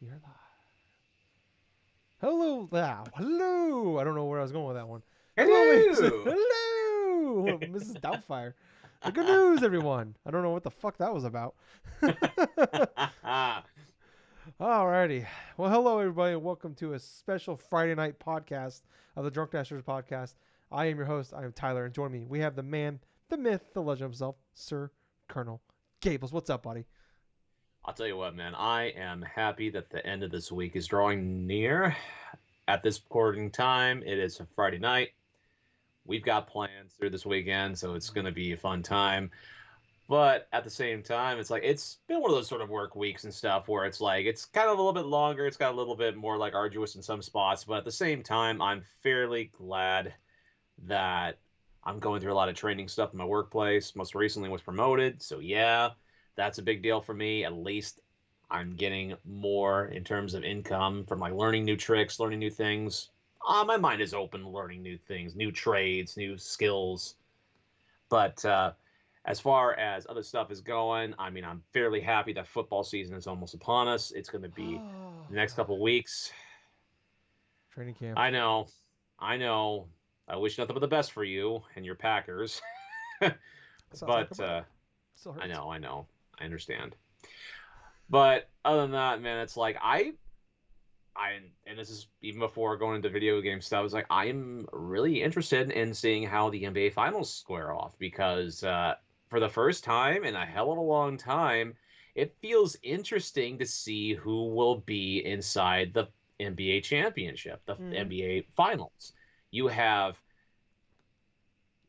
You're live. Hello there. Hello. I don't know where I was going with that one. Hello, Hello. hello, Mrs. Doubtfire. The good news, everyone. I don't know what the fuck that was about. Alrighty. Well, hello, everybody, and welcome to a special Friday night podcast of the DrunkNerds podcast. I am your host. I am Tyler, and join me, we have the man, the myth, the legend himself, Sir Colonel Gables. What's up, buddy? I'll tell you what, man. I am happy that the end of this week is drawing near. At this recording time, it is a Friday night. We've got plans through this weekend, so it's going to be a fun time. But at the same time, it's like it's been one of those sort of work weeks and stuff where it's like it's kind of a little bit longer. It's got a little bit more like arduous in some spots, but at the same time, I'm fairly glad that I'm going through a lot of training stuff in my workplace. Most recently was promoted, so yeah, that's a big deal for me. At least I'm getting more in terms of income from like learning new tricks, learning new things. My mind is open to learning new things, new trades, new skills. But as far as other stuff is going, I mean, I'm fairly happy that football season is almost upon us. It's going to be Oh, the next couple of weeks. training camp. I know, I know. I wish nothing but the best for you and your Packers. Let's not talk But about it. Still I hurts. know, I know, I understand. But other than that, man, it's like I, and this is even before going into video game stuff. It's like I'm really interested in seeing how the NBA Finals square off because for the first time in a hell of a long time, it feels interesting to see who will be inside the NBA championship, the Mm-hmm. NBA Finals. You have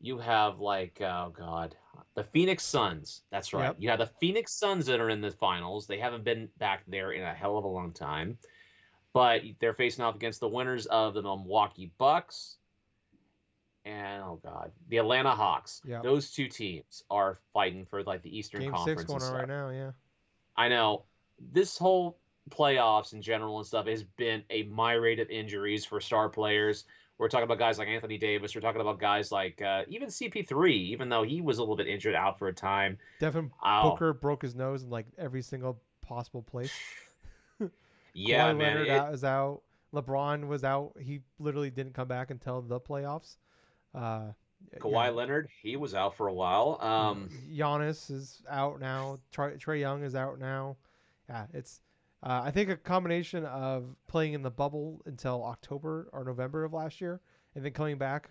you have like oh god, the Phoenix Suns. That's right. Yep. You have the Phoenix Suns that are in the finals. They haven't been back there in a hell of a long time, but they're facing off against the winners of the Milwaukee Bucks and oh god, the Atlanta Hawks. Yep. Those two teams are fighting for like the Eastern Game 6 Conference and going on right stuff. now. Yeah. I know this whole playoffs in general and stuff has been a myriad of injuries for star players. We're talking about guys like Anthony Davis. We're talking about guys like even CP3, even though he was a little bit injured out for a time. Devin Oh, Booker broke his nose in like every single possible place. yeah, Kawhi man. Leonard out is out. LeBron was out. He literally didn't come back until the playoffs. Uh, yeah, Kawhi Leonard, he was out for a while. Giannis is out now. Trey Young is out now. Yeah, it's. I think a combination of playing in the bubble until October or November of last year, and then coming back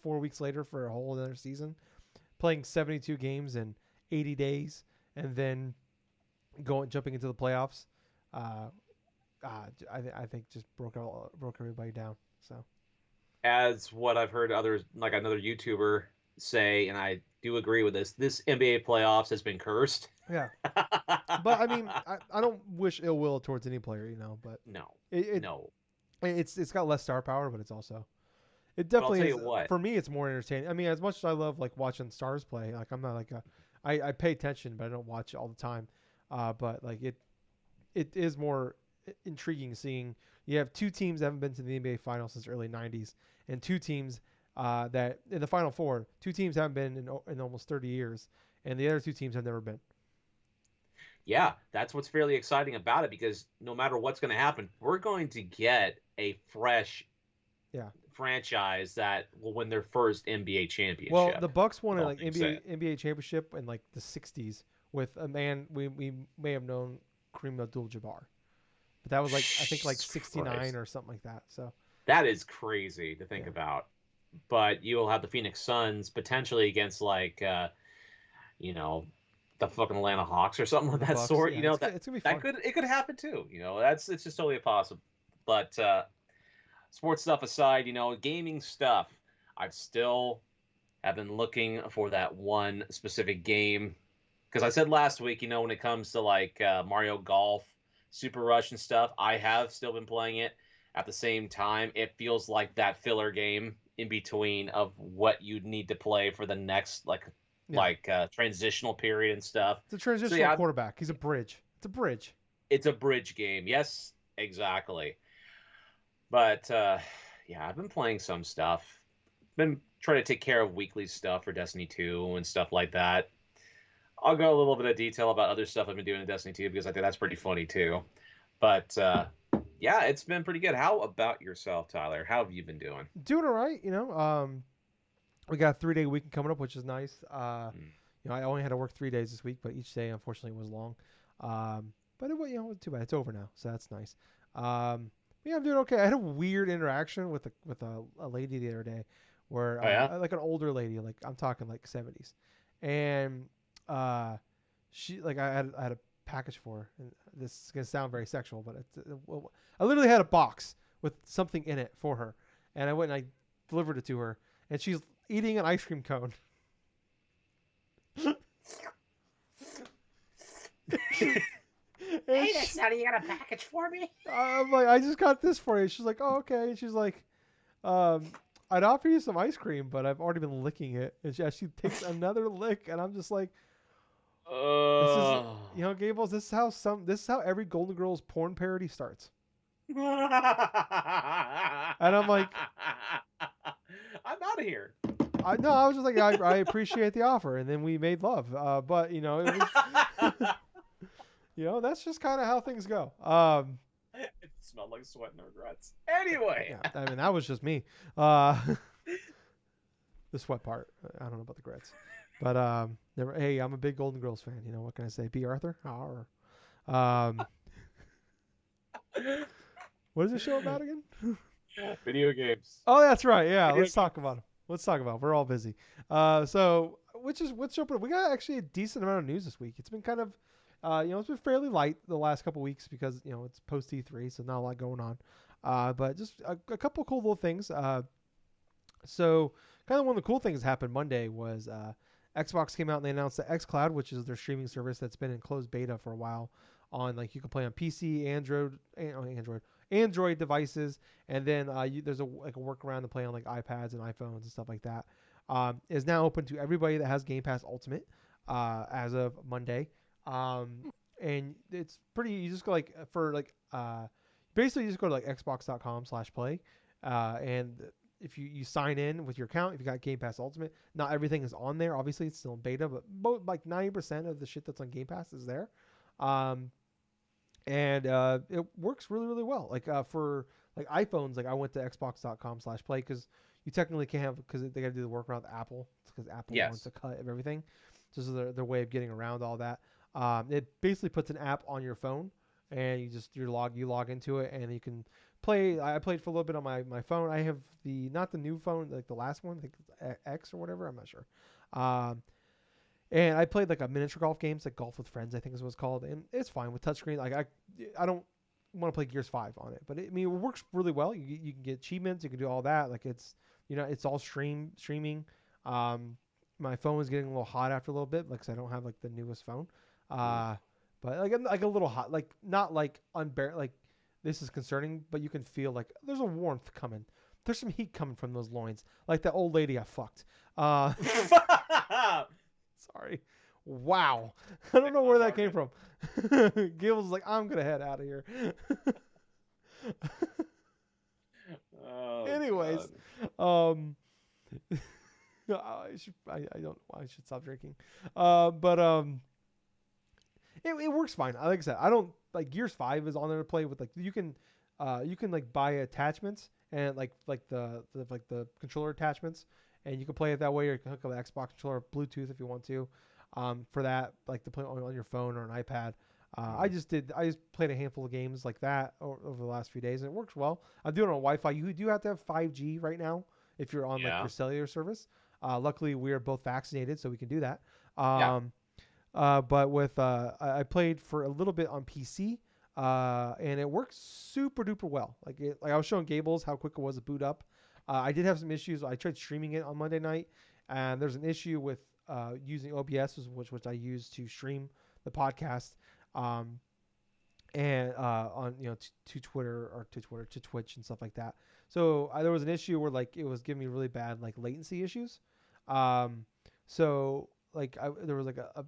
4 weeks later for a whole other season, playing 72 games in 80 days, and then jumping into the playoffs. Uh, I think just broke everybody down. So as what I've heard others, like another YouTuber say, and I do agree with this. This NBA playoffs has been cursed. yeah, but I mean, I don't wish ill will towards any player, but No, it, it no. it's got less star power, but it But I'll definitely tell is. you what. For me, it's more entertaining. I mean, as much as I love like watching stars play, like I'm not like I pay attention, but I don't watch it all the time. But like it is more intriguing seeing you have two teams that haven't been to the NBA Finals since early '90s, and two teams that in the Final Four, two teams haven't been in almost 30 years, and the other two teams have never been. Yeah, that's what's fairly exciting about it because no matter what's going to happen, we're going to get a fresh Yeah. franchise that will win their first NBA Well, championship. the Bucks won With a all like things said. NBA championship in like the '60s with a man we may have known, Kareem Abdul-Jabbar, but that was like I think like Jesus '69 Christ. or something like that. So That is crazy to think yeah, about. But you'll have the Phoenix Suns potentially against like you know, the fucking Atlanta Hawks or something of the that Bucks. sort. Yeah, That it's gonna be that fun. could it could happen too. That's it's just totally possible. But sports stuff aside, gaming stuff. I've still have been looking for that one specific game because I said last week, when it comes to like Mario Golf, Super Rush and stuff, I have still been playing it. At the same time, it feels like that filler game in between of what you'd need to play for the next Yeah, transitional period and stuff. it's a So transitional yeah, quarterback. He's a bridge. It's a bridge. it's a bridge game. Yes, exactly. But yeah, I've been playing some stuff. Been trying to take care of weekly stuff for Destiny 2 and stuff like that. I'll go a little bit of detail about other stuff I've been doing in Destiny 2 because I think that's pretty funny too. But yeah, it's been pretty good. How about yourself, Tyler? How have you been doing? Doing all right, you know. We got a 3 day weekend coming up, which is nice. Mm. You know, I only had to work 3 days this week, but each day unfortunately was long. But it you know, wasn't too bad. It's over now, so that's nice. Um, yeah, I'm doing okay. I had a weird interaction with a lady the other day, where Oh yeah. like an older lady, like I'm talking like 70s, and uh, she like I had a package for her. And this is gonna sound very sexual, but well, I literally had a box with something in it for her, and I went and I delivered it to her, and she's eating an ice cream cone. and Hey, she, that's not you got a package for me? I'm like, I just got this for you. She's like, oh, okay. And she's like, um, I'd offer you some ice cream, but I've already been licking it. And she takes another lick, and I'm just like, this is, Uh... you know, Gables. This is how every Golden Girls porn parody starts. And I'm like, I'm out of here. I was just like, I appreciate the offer, and then we made love. But you know, it was, you know, that's just kind of how things go. It smelled like sweat and regrets. Anyway. Yeah, I mean, that was just me. Uh, the sweat part. I don't know about the grits, but hey, I'm a big Golden Girls fan. You know what can I say? B. Arthur. Arr. Um, what is the show about again? Video games. Oh, that's right. Yeah, Video let's games. talk about them. Let's talk about 'em. We're all busy. So what's up? We got actually a decent amount of news this week. It's been kind of, you know, it's been fairly light the last couple weeks because you know it's post E3, so not a lot going on. But just a couple cool little things. So kind of one of the cool things that happened Monday was Xbox came out and they announced the Xcloud, which is their streaming service that's been in closed beta for a while. On like you can play on PC, Android devices, and then there's a workaround to play on like iPads and iPhones and stuff like that. Is now open to everybody that has Game Pass Ultimate as of Monday. Um, and it's pretty. You just go like for like basically you just go to like xbox.com/play, and if you sign in with your account, if you got Game Pass Ultimate, not everything is on there. Obviously, it's still in beta, but like 90% of the shit that's on Game Pass is there. Um, and it works really, really well. Like for like iPhones, like I went to xbox.com/play because you technically can't have because they got to do the workaround with Apple because Apple wants Yes. a cut of everything. This is their way of getting around all that. It basically puts an app on your phone, and you log into it, and you can play. I played for a little bit on my phone. I have the not the new phone, like the last one, I think it's X or whatever. I'm not sure. Um, and I played like a miniature golf games, like Golf with Friends, I think is what it's called, and it's fine with touchscreen. Like I don't want to play Gears 5 on it, but I mean it works really well. You can get achievements, you can do all that. Like it's you know it's all streaming. Um, my phone was getting a little hot after a little bit, like 'cause I don't have like the newest phone. Ooh. Uh, but like a little hot, like not like unbear like this is concerning, but you can feel like there's a warmth coming. There's some heat coming from those loins, like that old lady I fucked. Uh, Sorry. Wow. I don't know where that came from. Gil's like, I'm gonna head out of here. Oh Anyways, god. um, I don't know why I should stop drinking. But it works fine. Like I said, I don't like Gears 5 is on there to play with like you can like buy attachments and like the controller attachments and you can play it that way or you can hook up an Xbox controller Bluetooth if you want to. For that like to play on your phone or an iPad. I Mm. I just played a handful of games like that over the last few days and it works well. I'm doing it on Wi-Fi. You do have to have 5G right now if you're on like Yeah. your cellular service. Luckily we are both vaccinated so we can do that. Yeah. Um, but with I played for a little bit on PC, and it works super duper well. Like I was showing Gables how quick it was to boot up. I did have some issues. I tried streaming it on Monday night, and there's an issue with using OBS, which I use to stream the podcast, um, and on you know to Twitch and stuff like that. So there was an issue where like it was giving me really bad like latency issues. Um, so like there was like a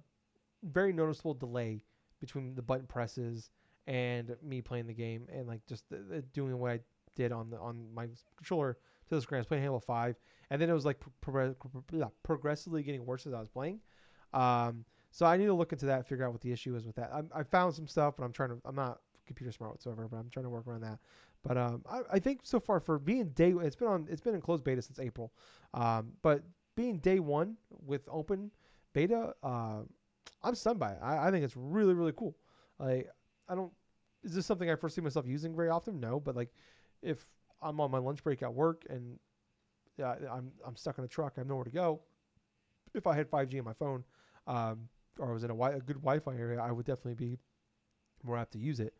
very noticeable delay between the button presses and me playing the game and like just doing what I did on my controller to the screen. I was playing Halo 5 and then it was like progressively getting worse as I was playing. So I need to look into that, figure out what the issue is with that. I found some stuff, but I'm not computer smart whatsoever, but I'm trying to work around that. But I think so far for being it's been in closed beta since April, but being day one with open beta, I'm stunned by it. I think it's really really cool. Like I don't, is this something I foresee myself using very often? No, but like if I'm on my lunch break at work and I'm stuck in a truck, I have nowhere to go. If I had 5G on my phone, or I was in a good Wi-Fi area, I would definitely be more apt to use it.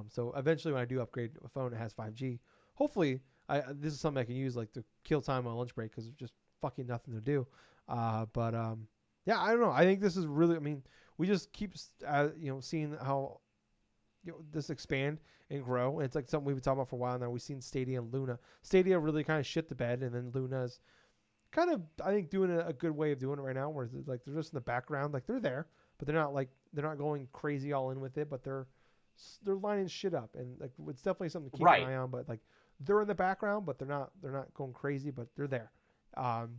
So eventually, when I do upgrade a phone that has 5G, hopefully, this is something I can use like to kill time on lunch break because it's just fucking nothing to do. But yeah, I don't know. I think this is really. I mean, we just keep seeing how this expand and grow. And it's like something we've been talking about for a while now. We've seen Stadia and Luna. Stadia really kind of shit the bed, and then Luna's kind of I think doing a good way of doing it right now, where it's like they're just in the background, like they're there, but they're not going crazy all in with it, but they're lining shit up, and like it's definitely something to keep an Right. eye on. But like they're in the background, but they're not going crazy, but they're there. But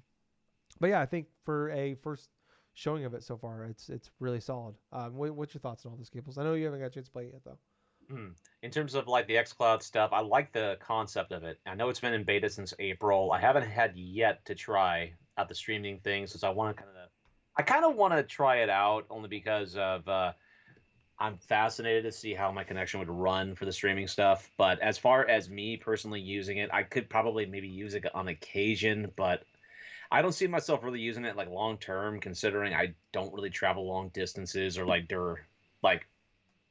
yeah, I think for a first showing of it so far, it's really solid. What's your thoughts on all these cables? I know you haven't got a chance to play it yet though. In terms of like the Xcloud stuff, I like the concept of it. I know it's been in beta since April. I haven't had yet to try out the streaming thing since I kind of want to try it out only because of I'm fascinated to see how my connection would run for the streaming stuff. But as far as me personally using it, I could probably maybe use it on occasion, but I don't see myself really using it like long term, considering I don't really travel long distances or like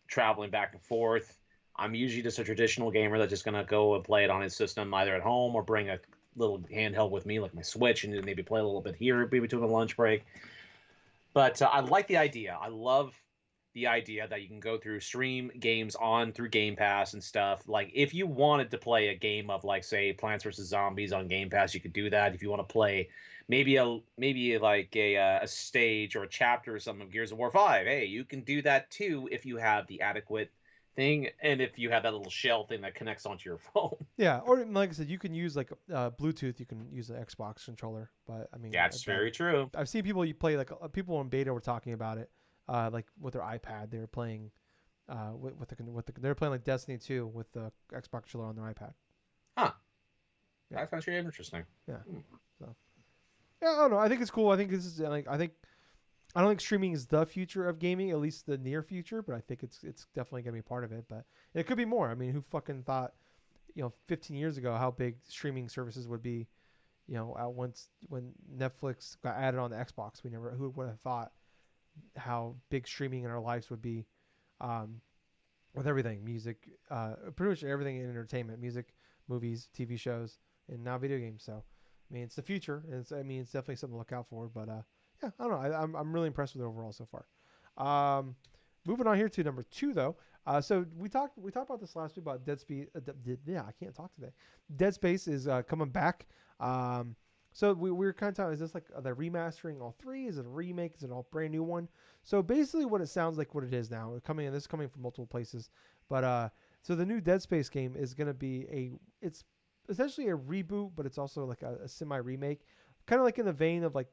traveling back and forth. I'm usually just a traditional gamer that's just gonna go and play it on his system, either at home or bring a little handheld with me, like my Switch, and maybe play a little bit here between a lunch break. But I like the idea. I love the idea that you can go through stream games on through Game Pass and stuff. Like if you wanted to play a game of like say Plants vs Zombies on Game Pass, you could do that. If you want to play maybe like a stage or a chapter or something of Gears of War 5, hey, you can do that too if you have the adequate thing and if you have that little shell thing that connects onto your phone. Yeah, or like I said, you can use like Bluetooth. You can use an Xbox controller, but I mean, That's very true. I've seen people you play like people in beta were talking about it, like with their iPad. They were playing they were playing like Destiny 2 with the Xbox controller on their iPad. Huh. Yeah, That's actually interesting. yeah. So yeah, I don't know. I think it's cool. I think this is like I don't think streaming is the future of gaming, at least the near future, but I think it's definitely gonna be part of it. But it could be more. I mean, who fucking thought 15 years ago how big streaming services would be? Once when Netflix got added on the Xbox, who would have thought how big streaming in our lives would be, um, with everything, music, pretty much everything in entertainment, music, movies, TV shows, and now video games. So, I mean, it's the future. And I mean, it's definitely something to look out for. But yeah, I don't know. I'm really impressed with it overall so far. Moving on here to number two though. So we talked about this last week about Dead Space. Yeah, I can't talk today. Dead Space is coming back. So we were kind of talking. Is this like the remastering all three? Is it a remake? Is it all brand new one? So basically, what it sounds like, what it is now, this is coming from multiple places, but so the new Dead Space game is gonna be it's essentially a reboot, but it's also like a semi remake, kind of like in the vein of like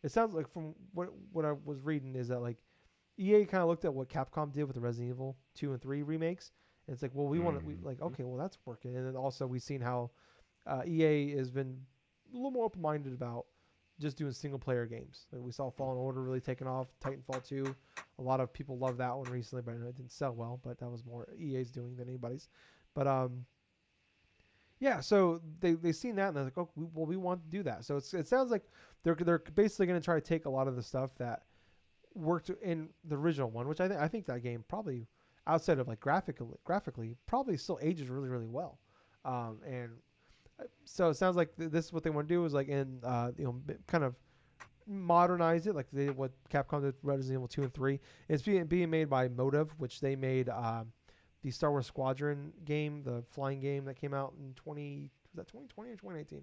it sounds like from what I was reading is that like EA kind of looked at what Capcom did with the Resident Evil 2 and 3 remakes, and it's like, well, we like Mm-hmm. okay, well that's working, and then also we've seen how EA has been a little more open minded about just doing single player games. Like we saw Fallen Order really taking off, Titanfall 2. A lot of people love that one recently, but it didn't sell well. But that was more EA's doing than anybody's. But yeah, so they seen that and they're like, oh, we want to do that. So it sounds like they're basically going to try to take a lot of the stuff that worked in the original one, which I think that game probably outside of like graphically probably still ages really really well. And so it sounds like this is what they want to do is like kind of modernize it like they did what Capcom did Resident Evil 2 and 3. It's being made by Motive, which they made the Star Wars Squadron game, the flying game that came out in 20 was that 2020 or 2019?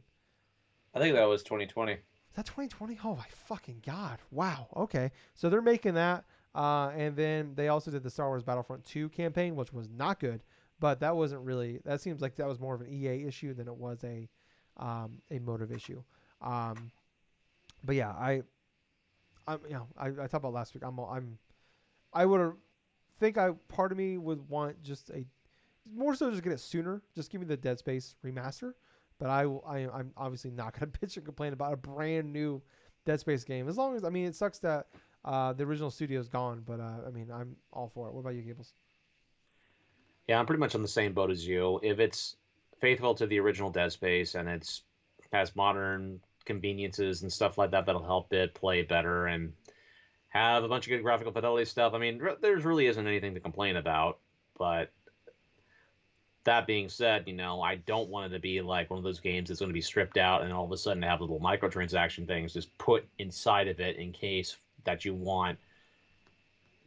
I think that was 2020. Is that 2020? Oh my fucking god! Wow. Okay, so they're making that, and then they also did the Star Wars Battlefront 2 campaign, which was not good. But that wasn't really. That seems like that was more of an EA issue than it was a Motive issue. Um, but yeah, I talked about last week. I would have think I part of me would want just a more so just get it sooner. Just give me the Dead Space remaster. But I'm obviously not going to bitch and complain about a brand new Dead Space game. As long as, I mean, it sucks that the original studio is gone, but I mean, I'm all for it. What about you, Gables? Yeah, I'm pretty much on the same boat as you. If it's faithful to the original Dead Space and it's has modern conveniences and stuff like that that'll help it play better and have a bunch of good graphical fidelity stuff. I mean, there's really isn't anything to complain about. But that being said, I don't want it to be like one of those games that's going to be stripped out and all of a sudden have little microtransaction things just put inside of it in case that you want,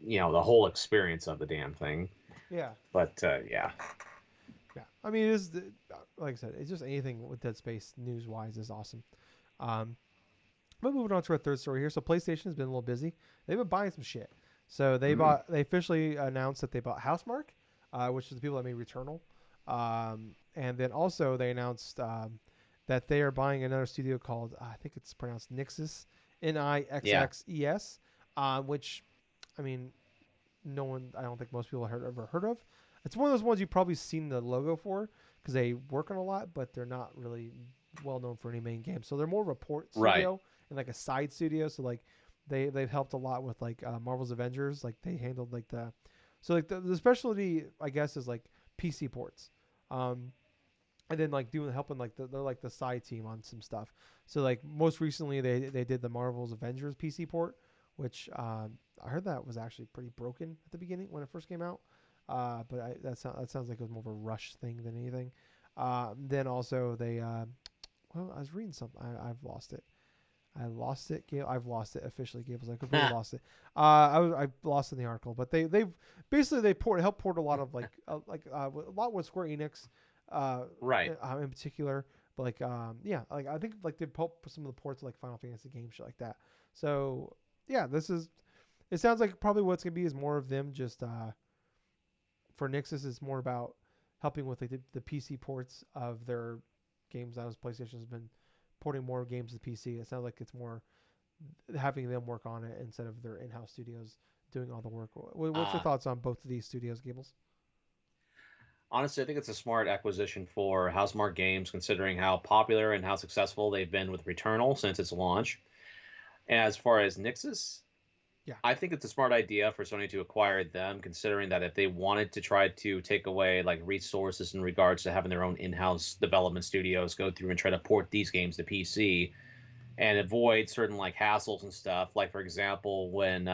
the whole experience of the damn thing. Yeah, But yeah, yeah. I mean, it is like I said, it's just anything with Dead Space news wise is awesome. Um, but moving on to our third story here. So PlayStation has been a little busy. They've been buying some shit. So mm, they officially announced that they bought HouseMarque, which is the people that made Returnal. And then also they announced that they are buying another studio called I think it's pronounced Nixxes, yeah, Nixxes, which I mean no one I don't think most people have ever heard of. It's one of those ones you've probably seen the logo for because they work on a lot, but they're not really well known for any main games. So they're more of a port right. studio and like a side studio. So like they've helped a lot with like Marvel's Avengers. Like they handled like the specialty I guess is like PC ports. Um, and then like doing helping like they're like the side team on some stuff. So like most recently they did the Marvel's Avengers PC port, which I heard that was actually pretty broken at the beginning when it first came out. That sounds like it was more of a rush thing than anything. Then also they well I was reading something I've lost it. I lost it. I've lost it officially. Gables, I completely lost it. I lost it in the article, but they've basically help port a lot of a lot with Square Enix, uh, Right. in particular. But yeah, like I think like they helped some of the ports of, like Final Fantasy games, shit like that. So yeah, this is. It sounds like probably what's gonna be is more of them just for Nixxes is more about helping with like the PC ports of their games. That was PlayStation has been porting more games to PC. It sounds like it's more having them work on it instead of their in-house studios doing all the work. What's your Uh, thoughts on both of these studios, Gables? Honestly, I think it's a smart acquisition for HouseMarque Games, considering how popular and how successful they've been with Returnal since its launch. As far as Nixus, Yeah, I think it's a smart idea for Sony to acquire them, considering that if they wanted to try to take away like resources in regards to having their own in-house development studios go through and try to port these games to PC and avoid certain like hassles and stuff, like for example when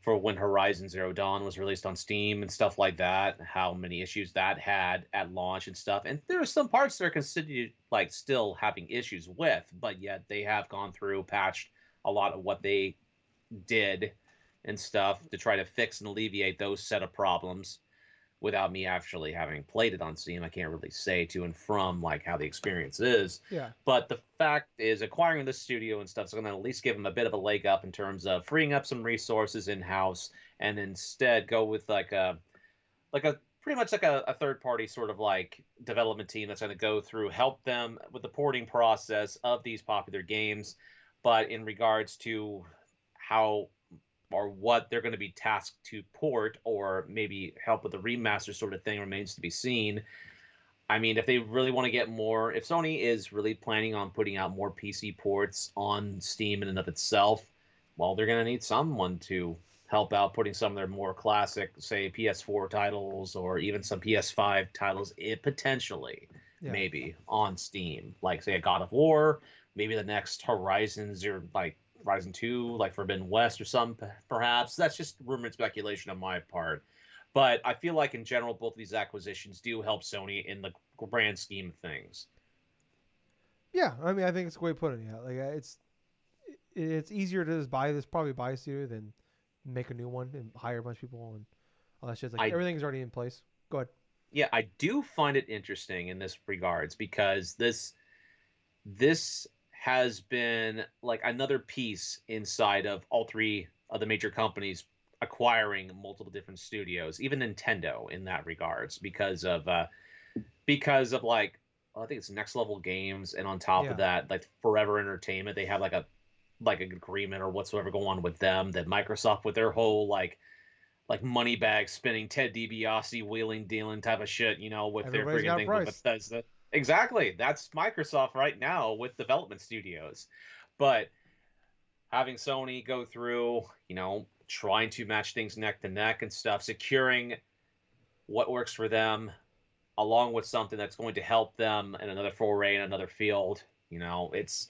Horizon Zero Dawn was released on Steam and stuff like that, how many issues that had at launch and stuff. And there are some parts that are considered like still having issues with, but yet they have gone through, patched a lot of what they did and stuff to try to fix and alleviate those set of problems without me actually having played it on Steam. I can't really say to and from like how the experience is. yeah, But the fact is, acquiring this studio and stuff is going to at least give them a bit of a leg up in terms of freeing up some resources in house, and instead go with like a pretty much like a third party sort of like development team that's going to go through help them with the porting process of these popular games. But in regards to how or what they're going to be tasked to port or maybe help with the remaster sort of thing remains to be seen. I mean, if they really want to get more, if Sony is really planning on putting out more PC ports on Steam in and of itself, well, they're going to need someone to help out putting some of their more classic, say, PS4 titles or even some PS5 titles, potentially, yeah. maybe on Steam, like say a God of War, maybe the next Horizon Zero, like Horizon 2, like Forbidden West or some, perhaps. That's just rumor and speculation on my part. But I feel like in general, both of these acquisitions do help Sony in the grand scheme of things. Yeah, I mean, I think it's a great put it. Yeah, like it's easier to just probably buy a studio than make a new one and hire a bunch of people and all that shit. Like I everything's already in place. Go ahead. Yeah, I do find it interesting in this regards because this has been like another piece inside of all three of the major companies acquiring multiple different studios, even Nintendo in that regards, because of like I think it's Next Level Games, and on top of Yeah, that, like Forever Entertainment, they have like an agreement or whatsoever going on with them. That Microsoft with their whole like like money bag spinning, Ted DiBiase wheeling dealing type of shit, with their Everybody's freaking got a thing with price. Bethesda. Exactly. That's Microsoft right now with development studios. But having Sony go through, trying to match things neck to neck and stuff, securing what works for them, along with something that's going to help them in another foray in another field. It's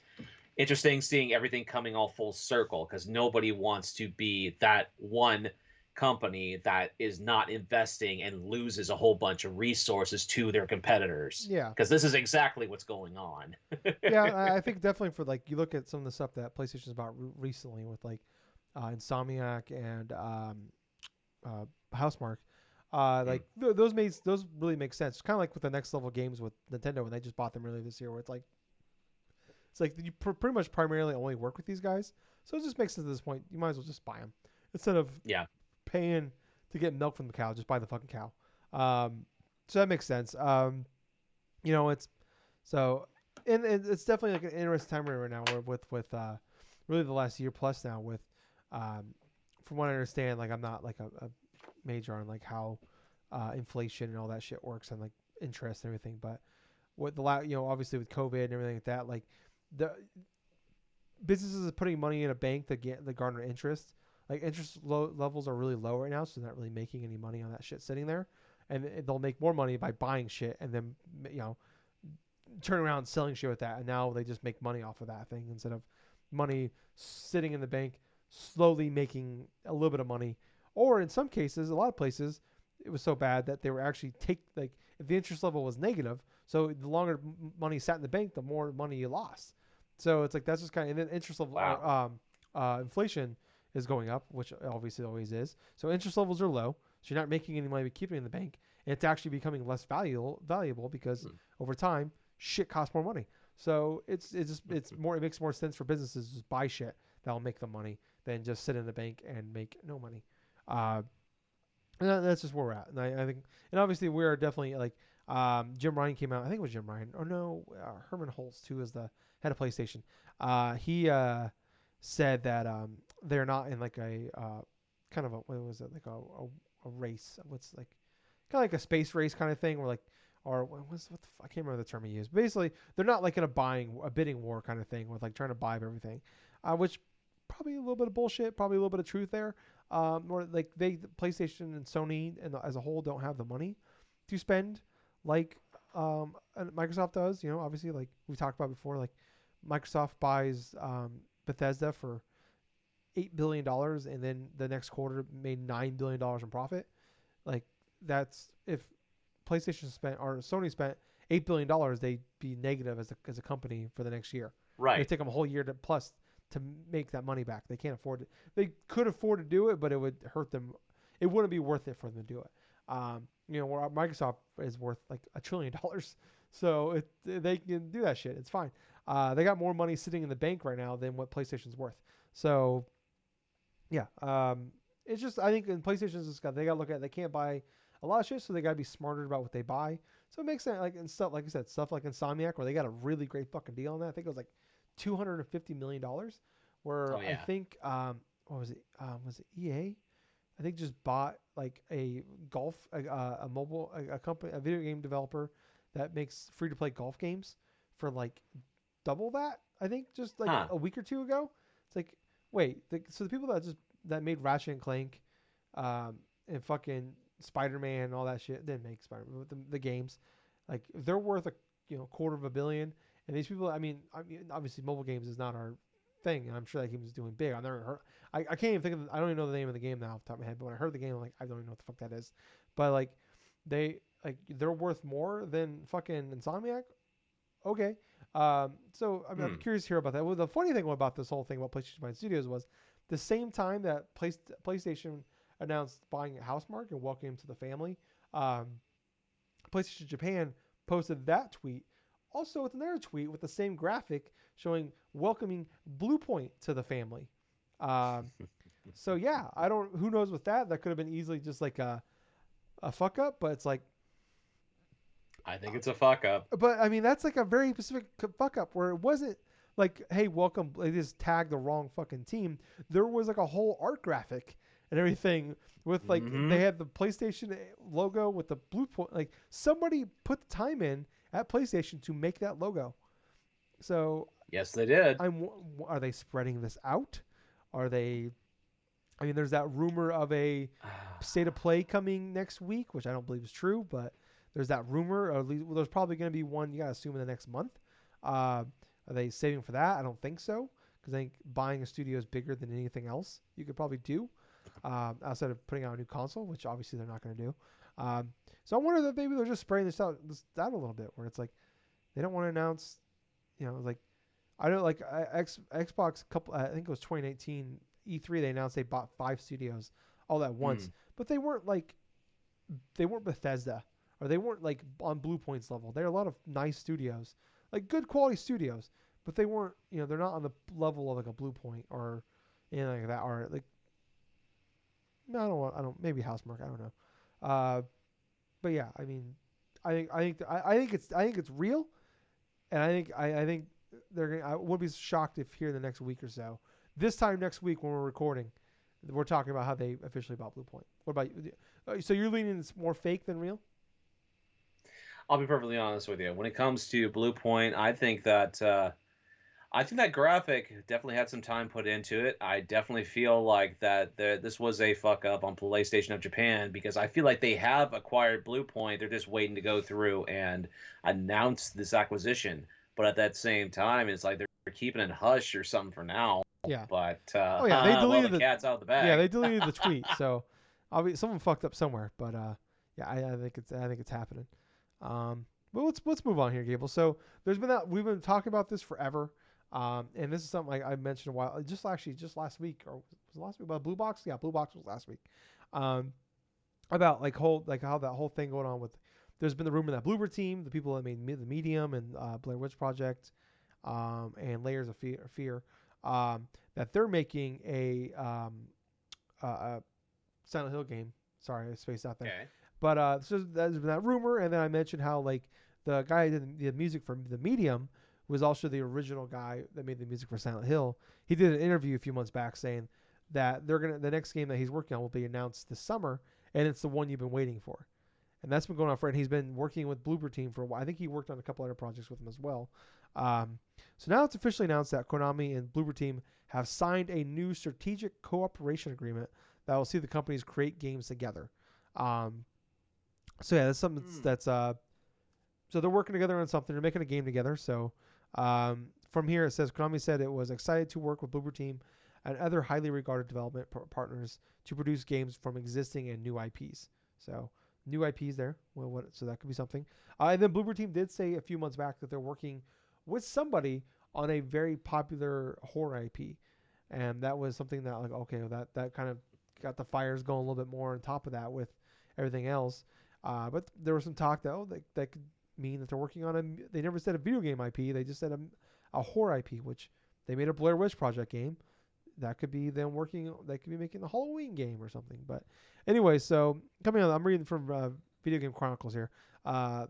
interesting seeing everything coming all full circle because nobody wants to be that one company that is not investing and loses a whole bunch of resources to their competitors. Yeah. Because this is exactly what's going on. Yeah, I think definitely for like you look at some of the stuff that PlayStation's about recently with like Insomniac and HouseMarque. Mm. Like those really make sense. Kind of like with the next level games with Nintendo when they just bought them earlier this year, where it's like you pretty much primarily only work with these guys, so it just makes sense at this point. You might as well just buy them instead of Yeah. paying to get milk from the cow. Just buy the fucking cow. So that makes sense. It's so and it's definitely like an interesting time right now where with really the last year plus now with um, from what I understand, like I'm not like a major on like how inflation and all that shit works and like interest and everything, but what obviously with COVID and everything like that, like the businesses are putting money in a bank to get the garner interest. Like levels are really low right now, so they're not really making any money on that shit sitting there, and they'll make more money by buying shit and then turn around and selling shit with that, and now they just make money off of that thing instead of money sitting in the bank, slowly making a little bit of money. Or in some cases, a lot of places, it was so bad that they were actually like if the interest level was negative, so the longer money sat in the bank, the more money you lost. So it's like that's just kind of and then interest level or Wow. inflation is going up, which obviously always is. So interest levels are low, so you're not making any money by keeping it in the bank. And it's actually becoming less valuable because Hmm. over time shit costs more money. So it makes more sense for businesses to just buy shit that'll make them money than just sit in the bank and make no money. Uh, and that's just where we're at. And I think, and obviously we're definitely like Jim Ryan came out. I think it was Jim Ryan. Oh no, Herman Holtz too is the head of PlayStation. He said that they're not in like a kind of a what was it like a race. What's like kind of like a space race kind of thing, where like, or I can't remember the term he used. Basically, they're not like in a bidding war kind of thing with like trying to buy everything, which probably a little bit of bullshit, probably a little bit of truth there. Or like PlayStation and Sony and as a whole don't have the money to spend like Microsoft does. Obviously, like we talked about before, like Microsoft buys Bethesda for $8 billion, and then the next quarter made $9 billion in profit. Like that's if PlayStation spent or Sony spent $8 billion, they'd be negative as a company for the next year. It'd Right. take them a whole year to plus to make that money back. They can't afford it. They could afford to do it, but it would hurt them. It wouldn't be worth it for them to do it. Where Microsoft is worth like $1 trillion, so they can do that shit. It's fine. They got more money sitting in the bank right now than what PlayStation's worth. So yeah, it's just I think in PlayStation's just got they got to look at they can't buy a lot of shit, so they got to be smarter about what they buy. So it makes sense like and stuff like I said, stuff like Insomniac where they got a really great fucking deal on that. I think it was like $250 million, where Oh I yeah. think what was it? Was it EA? I think just bought like a golf a mobile a company a video game developer that makes free to play golf games for like double that. I think just like Huh. a week or two ago. It's like wait, so the people that made Ratchet and Clank, and fucking Spider Man and all that shit didn't make Spider Man, the games, like they're worth a quarter of a billion. And these people, I mean, obviously mobile games is not our thing, and I'm sure that game is doing big. I've never heard. I can't even think of. I don't even know the name of the game now off the top of my head. But when I heard the game, I'm like, I don't even know what the fuck that is. But like, they're worth more than fucking Insomniac. Okay. So I'm Hmm. curious to hear about that. Well, the funny thing about this whole thing about PlayStation Buying Studios was the same time that PlayStation announced buying HouseMarque and welcoming him to the family. Um, PlayStation Japan posted that tweet, also with another tweet with the same graphic showing welcoming Bluepoint to the family. Um, so yeah, I don't. Who knows with that? That could have been easily just like a fuck up, but it's like I think it's a fuck up. but I mean, that's like a very specific fuck up where it wasn't like, hey, welcome. They just tagged the wrong fucking team. There was like a whole art graphic and everything with like Mm-hmm. they had the PlayStation logo with the blue point. Like somebody put the time in at PlayStation to make that logo. So Yes, they did. are they spreading this out? Are they? I mean, there's that rumor of a state of play coming next week, which I don't believe is true, but there's that rumor. Or at least, well, there's probably going to be one. You gotta assume in the next month. Are they saving for that? I don't think so, because I think buying a studio is bigger than anything else you could probably do, outside of putting out a new console, which obviously they're not going to do. Um, so I wonder if maybe they're just spraying this out a little bit, where it's like they don't want to announce, like I know like Xbox couple. I think it was 2019 E3. They announced they bought 5 studios all at once, Mm. but they weren't Bethesda or they weren't like on Blue Point's level. They're a lot of nice studios, like good quality studios, but they weren't. They're not on the level of like a Blue Point or anything like that. Or like no, I don't. Maybe HouseMarque. I don't know. Uh, but yeah, I mean, I think it's real, and I think they're gonna. I would be shocked if here in the next week or so, this time next week when we're recording, we're talking about how they officially bought Blue Point. What about you? So you're leaning it's more fake than real? I'll be perfectly honest with you. When it comes to Blue Point, I think that graphic definitely had some time put into it. I definitely feel like that this was a fuck up on PlayStation of Japan because I feel like they have acquired Blue Point. They're just waiting to go through and announce this acquisition. But at that same time, it's like they're keeping it hush or something for now. Yeah. But Oh yeah, they well, deleted the the cat's out of the yeah bag. they deleted the tweet. So obviously someone fucked up somewhere, but yeah, I think it's happening. But let's move on here, Gable. So there's been that we've been talking about this forever. And this is something I mentioned a while, just last week, or was it last week about Blue Box? Yeah, Blue Box was last week. Um, about like how that whole thing going on with. There's been the rumor that Bloober Team, the people that made the Medium and Blair Witch Project, and Layers of Fear, that they're making a Silent Hill game. Sorry, I spaced out there. Okay. But so there's been that rumor, and then I mentioned how like the guy who did the music for the Medium was also the original guy that made the music for Silent Hill. He did an interview a few months back saying that the next game that he's working on will be announced this summer, and it's the one you've been waiting for. And that's been going on for, and he's been working with Bloober Team for a while. I think he worked on a couple other projects with him as well. So now it's officially announced that Konami and Bloober Team have signed a new strategic cooperation agreement that will see the companies create games together. Um, so yeah, that's something Hmm. so they're working together on something. They're making a game together. So from here it says Konami said it was excited to work with Bloober Team and other highly regarded development partners to produce games from existing and new IPs. So new IPs there. So that could be something. And then Bloober Team did say a few months back that they're working with somebody on a very popular horror IP, and that was something that like okay, that kind of got the fires going a little bit more on top of that with everything else. But there was some talk that that could mean that they're working on a. They never said a video game IP. They just said a horror IP, which they made a Blair Witch Project game. That could be them working. They could be making a Halloween game or something. But anyway, so coming on, I'm reading from Video Game Chronicles here.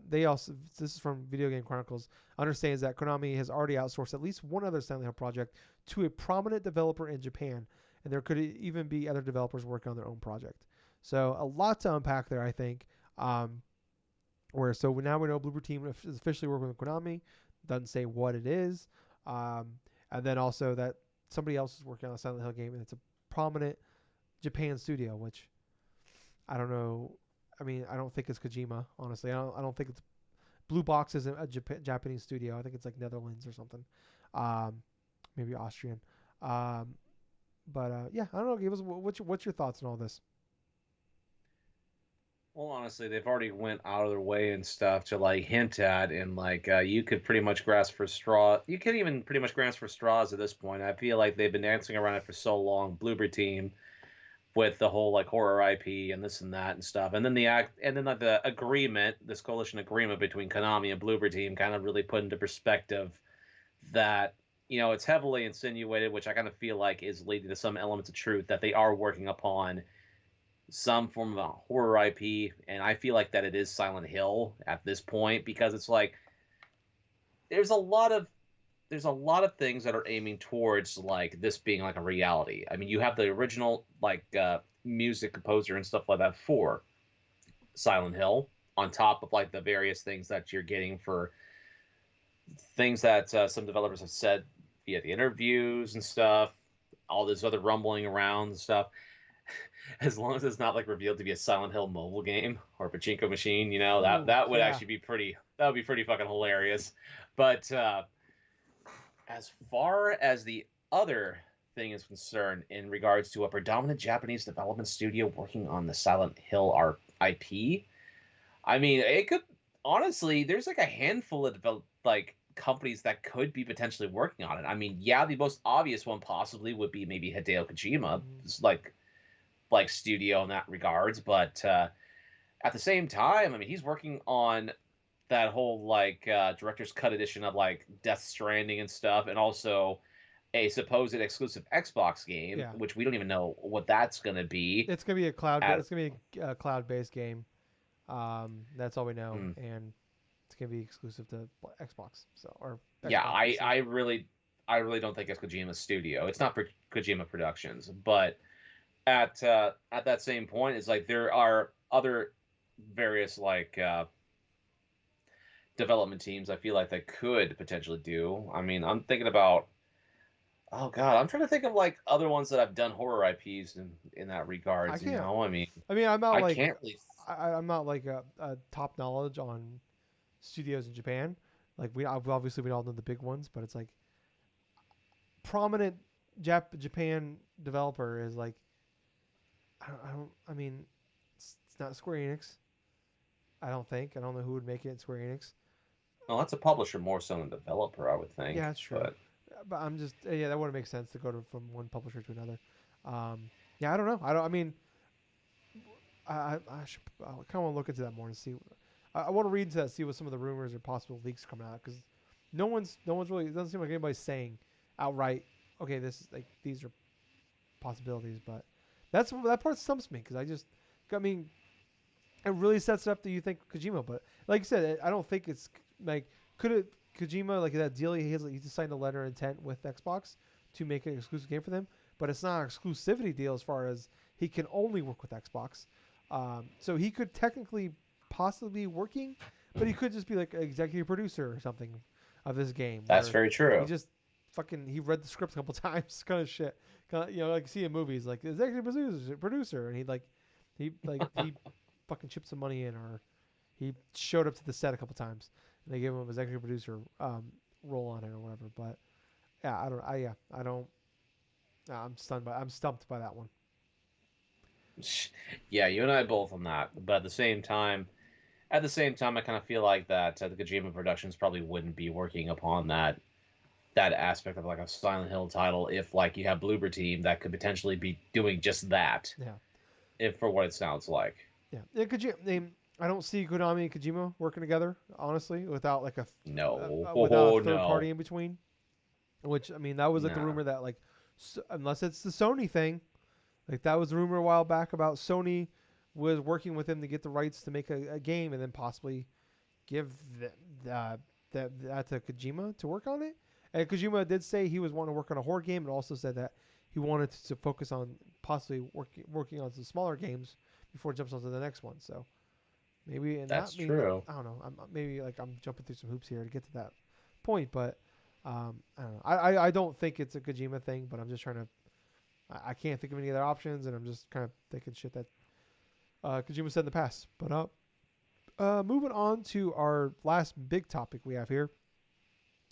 They also this is from Video Game Chronicles. Understands that Konami has already outsourced at least one other Silent Hill project to a prominent developer in Japan, and there could even be other developers working on their own project. So a lot to unpack there, I think. Um, where so now we know Bloober Team is officially working with Konami. Doesn't say what it is, um, and then also that somebody else is working on a Silent Hill game, and it's a prominent Japan studio, which I don't know. I mean, I don't think it's Kojima. Honestly, I don't think it's Blue Box isn't a Japanese studio. I think it's like Netherlands or something, um, maybe Austrian. Um, but yeah, I don't know. Give us what's your thoughts on all this? Well, honestly, they've already went out of their way and stuff to like hint at, and like you could pretty much grasp for straw. You could even pretty much grasp for straws at this point. I feel like they've been dancing around it for so long. Bloober Team with the whole like horror IP and this and that and stuff, and then like the agreement, this coalition agreement between Konami and Bloober Team, kind of really put into perspective that it's heavily insinuated, which I kind of feel like is leading to some elements of truth that they are working upon some form of a horror IP, and I feel like that it is Silent Hill at this point because it's like there's a lot of things that are aiming towards like this being like a reality. I mean, you have the original like music composer and stuff like that for Silent Hill, on top of like the various things that you're getting for things that some developers have said via the interviews and stuff, all this other rumbling around and stuff. As long as it's not like revealed to be a Silent Hill mobile game or a pachinko machine, that Ooh, that would yeah. actually be pretty. That would be pretty fucking hilarious. But as far as the other thing is concerned, in regards to a predominant Japanese development studio working on the Silent Hill IP, I mean, it could honestly. There's like a handful of like companies that could be potentially working on it. I mean, yeah, the most obvious one possibly would be maybe Hideo Kojima, Mhm. like studio in that regards. But at the same time, I mean, he's working on that whole like director's cut edition of like Death Stranding and stuff, and also a supposed exclusive Xbox game, Yeah. which we don't even know what that's going to be. It's gonna be a cloud. At It's gonna be a cloud-based game. That's all we know, mm, and it's gonna be exclusive to Xbox, so or yeah, Xbox I PC. I really I really don't think it's Kojima's studio. It's not for Kojima Productions, but at that same point, it's like there are other various like development teams I feel like they could potentially do. I mean, I'm thinking about oh god, I'm trying to think of like other ones that have done horror IPs in that I regards. can't. I mean, I mean, I'm not I like can't really. I'm not like a top knowledge on studios in Japan. Like obviously we all know the big ones, but it's like prominent Japan developer is like I don't. I mean, it's not Square Enix. I don't think. I don't know who would make it. Square Enix. Well, that's a publisher more so than a developer, I would Yeah, think. that's true. But But I'm just yeah, that wouldn't make sense to go from one publisher to another. Yeah, I don't know. I don't. I mean, I should. I kind of want to look into that more and see. I want to read into that, see what some of the rumors or possible leaks coming out because no one's really. It doesn't seem like anybody's saying outright. Okay, this is like these are possibilities, but that part stumps me because I just. I mean, it really sets it up that you think Kojima, but like you said, I don't think it's like could it Kojima like that deal he just signed a letter of intent with Xbox to make an exclusive game for them, but it's not an exclusivity deal as far as he can only work with Xbox. So he could technically possibly be working, but he could just be like an executive producer or something of this game that's where very he true. just fucking he read the script a couple times, kind of shit. Kinda, like you see in movies like executive producer, and he fucking chipped some money in, or he showed up to the set a couple times, and they gave him an executive producer role on it or whatever. But yeah, I don't. I don't. I'm stumped by that one. Yeah, you and I both on that. But at the same time, I kind of feel like that the Kojima Productions probably wouldn't be working upon that aspect of like a Silent Hill title if like you have Bloober Team that could potentially be doing just that, Yeah, if for what it sounds like. yeah. Yeah, I don't see Konami and Kojima working together honestly without like No, without a oh third party no, in between. Which I mean, that was like the nah. rumor that like unless it's the Sony thing, like that was a rumor a while back about Sony was working with him to get the rights to make a game and then possibly give uh, that to Kojima to work on it. And Kojima did say he was wanting to work on a horror game, and also said that he wanted to focus on possibly working on some smaller games before he jumps onto the next one. So maybe, and That's that mean true. I don't know. Maybe like I'm jumping through some hoops here to get to that point, but I don't know. I don't think it's a Kojima thing, but I'm just trying to. I can't think of any other options, and I'm just kind of thinking shit that Kojima said in the past. But moving on to our last big topic we have here.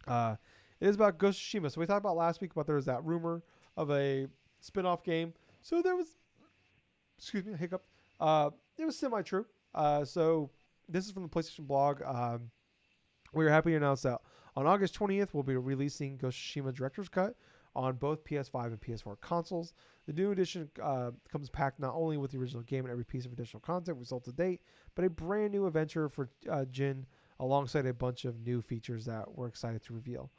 Uh, it is about Ghost of Tsushima. So we talked about last week about there was that rumor of a spin-off game. So there was, excuse me, a hiccup. It was semi-true. So this is from the PlayStation blog. We are happy to announce that on August 20th, we'll be releasing Ghost of Tsushima Director's Cut on both PS5 and PS4 consoles. The new edition comes packed not only with the original game and every piece of additional content results to date, but a brand new adventure for Jin alongside a bunch of new features that we're excited to reveal.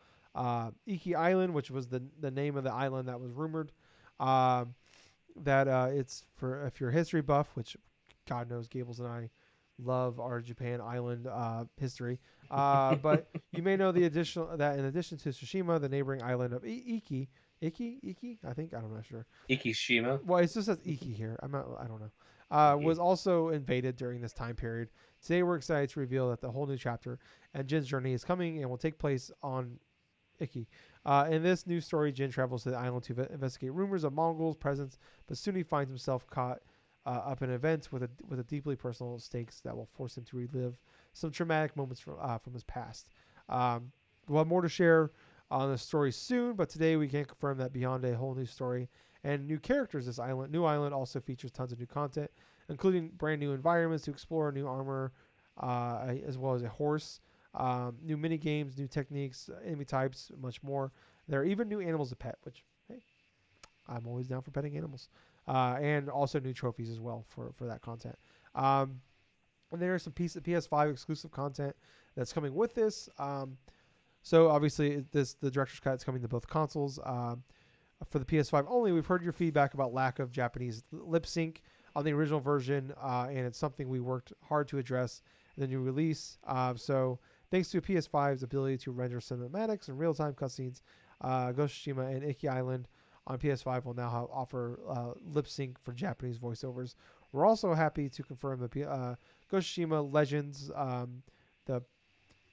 Iki Island, which was the name of the island that was rumored, uh, that it's for if you're a history buff, which God knows Gables and I love our Japan island history. But you may know the additional that in addition to Tsushima, the neighboring island of Iki Iki, I think, I'm not sure. Ikishima. Well, it just says Iki here. I don't know. Was Iki. also invaded during this time period. Today, we're excited to reveal that the whole new chapter and Jin's journey is coming and will take place on Iki. In this new story, Jin travels to the island to investigate rumors of Mongols' presence, but soon he finds himself caught up in events with a deeply personal stakes that will force him to relive some traumatic moments from his past. We'll have more to share on the story soon, but today we can confirm that beyond a whole new story and new characters, this new island also features tons of new content, including brand new environments to explore, new armor, as well as a horse, new mini games, new techniques, enemy types, much more. There are even new animals to pet, which hey, I'm always down for petting animals, and also new trophies as well for that content. Um, and there is some PS5 exclusive content that's coming with this. So obviously, the director's cut is coming to both consoles. For the PS5 only, we've heard your feedback about lack of Japanese lip sync on the original version, and it's something we worked hard to address in the new release. So thanks to PS5's ability to render cinematics and real-time cutscenes, Ghost of Tsushima and Iki Island on PS5 will now offer lip sync for Japanese voiceovers. We're also happy to confirm that Ghost of Tsushima Legends,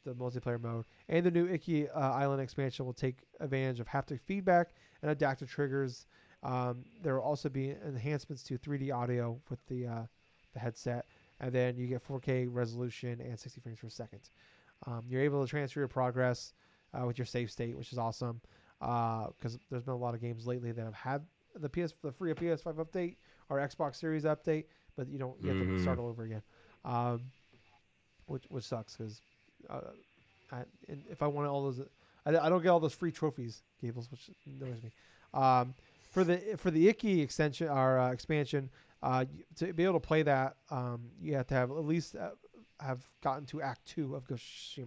the multiplayer mode, and the new Iki Island expansion will take advantage of haptic feedback and adaptive triggers. There will also be enhancements to 3D audio with the headset, and then you get 4K resolution and 60 frames per second. You're able to transfer your progress with your save state, which is awesome. Because there's been a lot of games lately that have had the free PS5 update or Xbox Series update, but you have to Mm-hmm. start all over again, um, which sucks because uh, if I want all those, I don't get all those free trophies, Gables, which annoys me. Um, for the Icky extension or expansion, to be able to play that, you have to have at least have gotten to Act 2 of Ghost of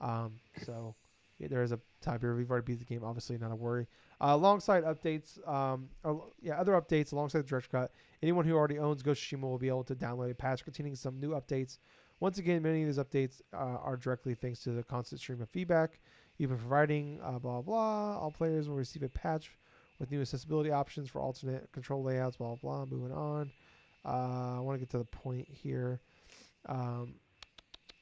Tsushima. So yeah, there is a time period. We've already beat the game, obviously, not a worry. Alongside updates, other updates alongside the director cut, anyone who already owns Ghost of Tsushima will be able to download a patch containing some new updates. Once again, many of these updates are directly thanks to the constant stream of feedback you've been providing. Blah blah. All players will receive a patch with new accessibility options for alternate control layouts. Blah blah. Moving on. I want to get to the point here. Um,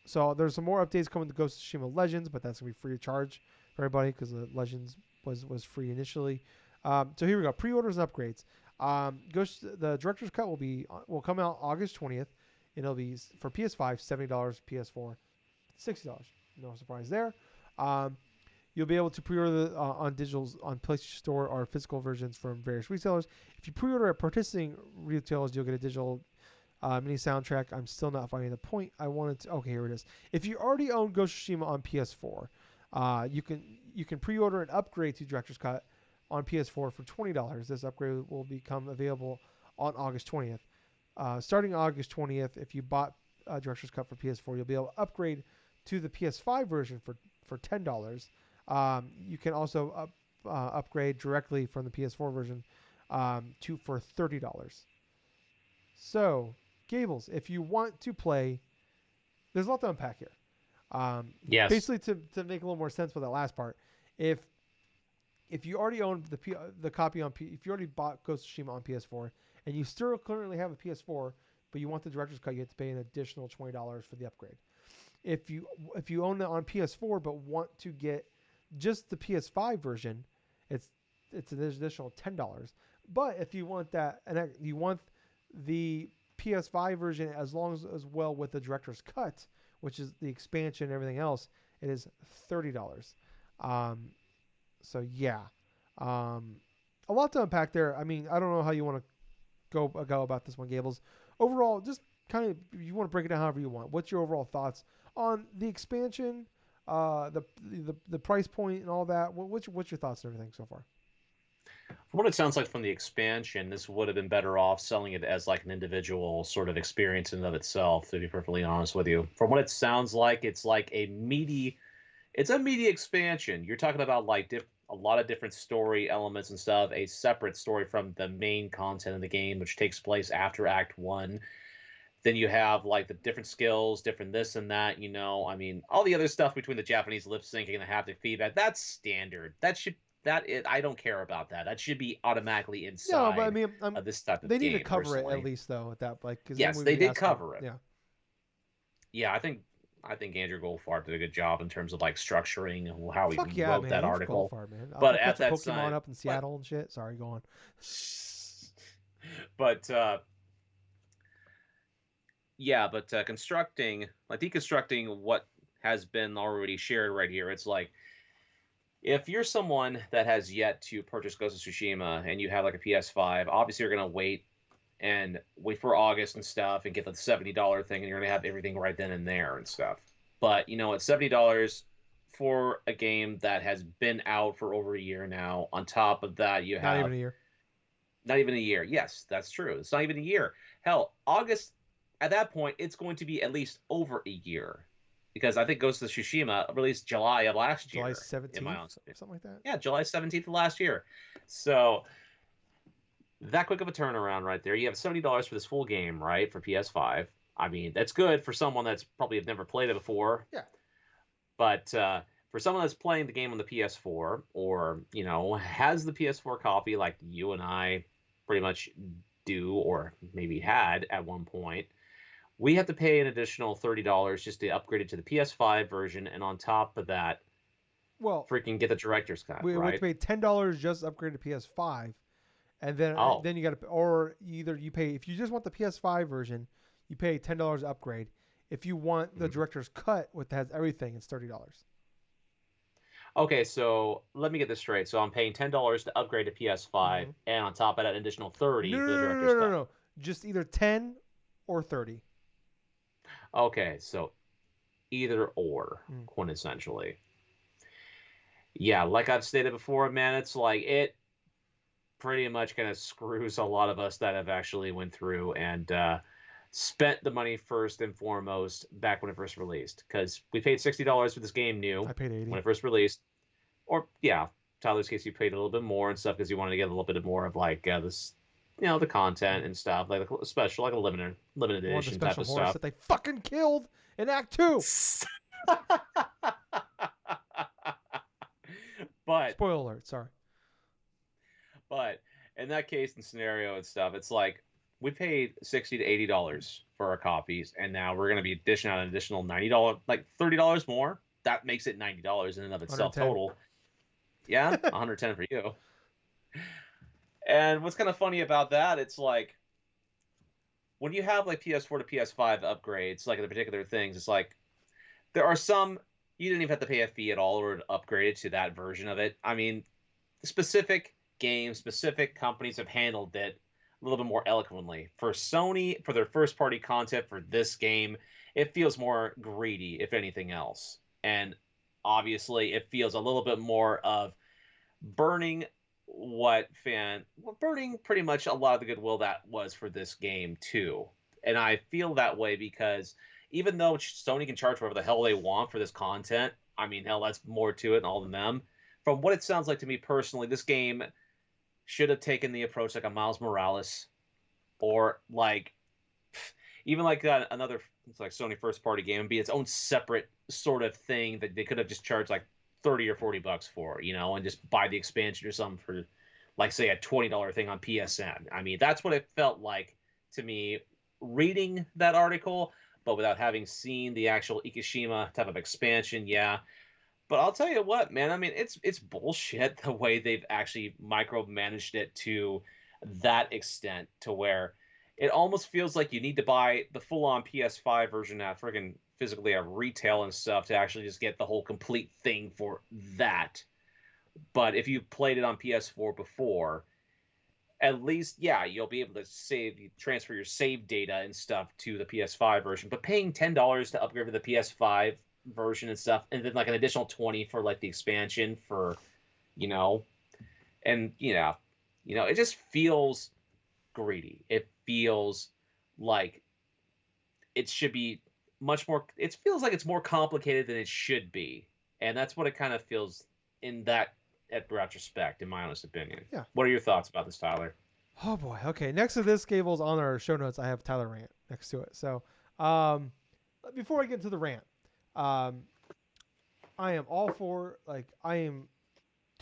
so there's some more updates coming to Ghost of Tsushima Legends, but that's gonna be free of charge for everybody because the Legends was free initially. So here we go. Pre-orders and upgrades. The director's cut will come out August 20th. And it'll be for PS5 $70, PS4 $60. No surprise there. Um, you'll be able to pre-order on digitals on PlayStation Store or physical versions from various retailers. If you pre-order at participating retailers, you'll get a digital mini soundtrack. I'm still not finding the point I wanted to. Okay, here it is. If you already own Ghost of Tsushima on PS4, you can pre-order an upgrade to Director's Cut on PS4 for $20. This upgrade will become available on August 20th. Starting August 20th, if you bought Director's Cut for PS4, you'll be able to upgrade to the PS5 version for $10. You can also upgrade directly from the PS4 version for $30. So, Gables, if you want to play, there's a lot to unpack here. Yes. Basically, to make a little more sense for that last part, if if you already own the copy if you already bought Ghost of Tsushima on PS4 and you still currently have a PS4, but you want the director's cut, you have to pay an additional $20 for the upgrade. If you own it on PS4 but want to get just the PS5 version, it's an additional $10. But if you want you want the PS5 version as well with the director's cut, which is the expansion and everything else, it is $30. Um, so yeah, um, a lot to unpack there. I mean, I don't know how you want to go about this one, Gables. Overall, just kind of you want to break it down however you want. What's your overall thoughts on the expansion, the price point and all that? What's your thoughts on everything so far? From what it sounds like from the expansion, this would have been better off selling it as like an individual sort of experience in and of itself, to be perfectly honest with you. From what it sounds like, it's a meaty expansion. You're talking about like a lot of different story elements and stuff, a separate story from the main content of the game, which takes place after Act 1. Then you have like the different skills, different this and that, I mean, all the other stuff between the Japanese lip syncing and the haptic feedback, that's standard. That should I don't care about that. That should be automatically No, but I inside mean, of this type of they need to game, cover it at personally. least though at that, like, because then Yes, we they would be did asking. cover it. Yeah. Yeah, I think Andrew Goldfarb did a good job in terms of like structuring how he Fuck yeah, wrote man. that He's article. Goldfarb, man. I'll But go at catch a that Pokemon time, up in but Seattle and shit. Sorry, go on. but yeah, but constructing, like deconstructing what has been already shared right here, it's like if you're someone that has yet to purchase Ghost of Tsushima and you have like a PS5, obviously you're gonna wait for August and stuff and get the $70 thing, and you're gonna have everything right then and there and stuff. But you know, it's $70 for a game that has been out for over a year now. On top of that, you Not even have a year. not even a year. Yes, that's true. It's not even a year. Hell, August, at that point, it's going to be at least over a year. Because I think Ghost of Tsushima released July of last July year, in my 17th, honest opinion. something like that. Yeah, July 17th of last year. So that quick of a turnaround right there. You have $70 for this full game, right? For PS5. I mean, that's good for someone that's probably have never played it before. Yeah. But for someone that's playing the game on the PS4, or you know has the PS4 copy like you and I pretty much do, or maybe had at one point, we have to pay an additional $30 just to upgrade it to the PS5 version, and on top of that, Well, freaking get the director's cut, we have to right? pay $10 just to upgrade to PS5, and Oh, then you got to, or either you pay if you just want the PS5 version, you pay $10 upgrade. If you want the mhm. director's cut, which has everything, it's $30. Okay, so let me get this straight. So I'm paying $10 to upgrade to PS5, Mm-hmm. and on top of that, an additional No, 30 no, for the no, director's no, no, cut. no. Just either 10 or 30. Okay, so either or, Mm. quintessentially. Yeah, like I've stated before, man, it's like it pretty much kind of screws a lot of us that have actually went through and spent the money first and foremost back when it first released. Because we paid $60 for this game new I paid when 80. it first released, or yeah, Tyler's case, you paid a little bit more and stuff because you wanted to get a little bit more of like this, you know, the content Mm. and stuff, like a special, like a limited I wanted the edition type special of horse stuff. that they fucking killed in Act 2. but Spoiler alert, sorry. but in that case and scenario and stuff, it's like we paid $60 to $80 for our copies, and now we're gonna be dishing out an additional $90, like $30 more. That makes it $90 in and of itself 110. total. Yeah, 110 for you. And what's kind of funny about that, it's like when you have like PS4 to PS5 upgrades, like the particular things, it's like there are some you didn't even have to pay a fee at all or upgrade it to that version of it. I mean, specific games, specific companies have handled it a little bit more eloquently. For Sony, for their first party content for this game, it feels more greedy, if anything else. And obviously, it feels a little bit more of burning burning pretty much a lot of the goodwill that was for this game too. And I feel that way because even though Sony can charge whatever the hell they want for this content, I mean, hell, that's more to it than all than them. From what it sounds like to me personally, this game should have taken the approach like a Miles Morales, or like even like another it's like Sony first party game and be its own separate sort of thing that they could have just charged like 30 or $40 for, you know, and just buy the expansion or something for like say a $20 thing on PSN. I mean, that's what it felt like to me reading that article, but without having seen the actual Ikishima type of expansion. Yeah, but I'll tell you what, man. I mean, it's bullshit the way they've actually micromanaged it to that extent, to where it almost feels like you need to buy the full-on PS5 version at friggin' physically at retail and stuff to actually just get the whole complete thing for that. But if you played it on PS4 before, at least yeah, you'll be able to transfer your save data and stuff to the PS5 version. But paying $10 to upgrade to the PS5 version and stuff, and then like an additional 20 for like the expansion for, you know, and it just feels greedy. It feels like it should be much more. It feels like it's more complicated than it should be, and that's what it kind of feels in that at retrospect, in my honest opinion. Yeah. What are your thoughts about this, Tyler? Oh boy. Okay. Next to this, Gables, on our show notes, I have Tyler rant next to it. So, um, before I get into the rant, um, I am all for, like, I am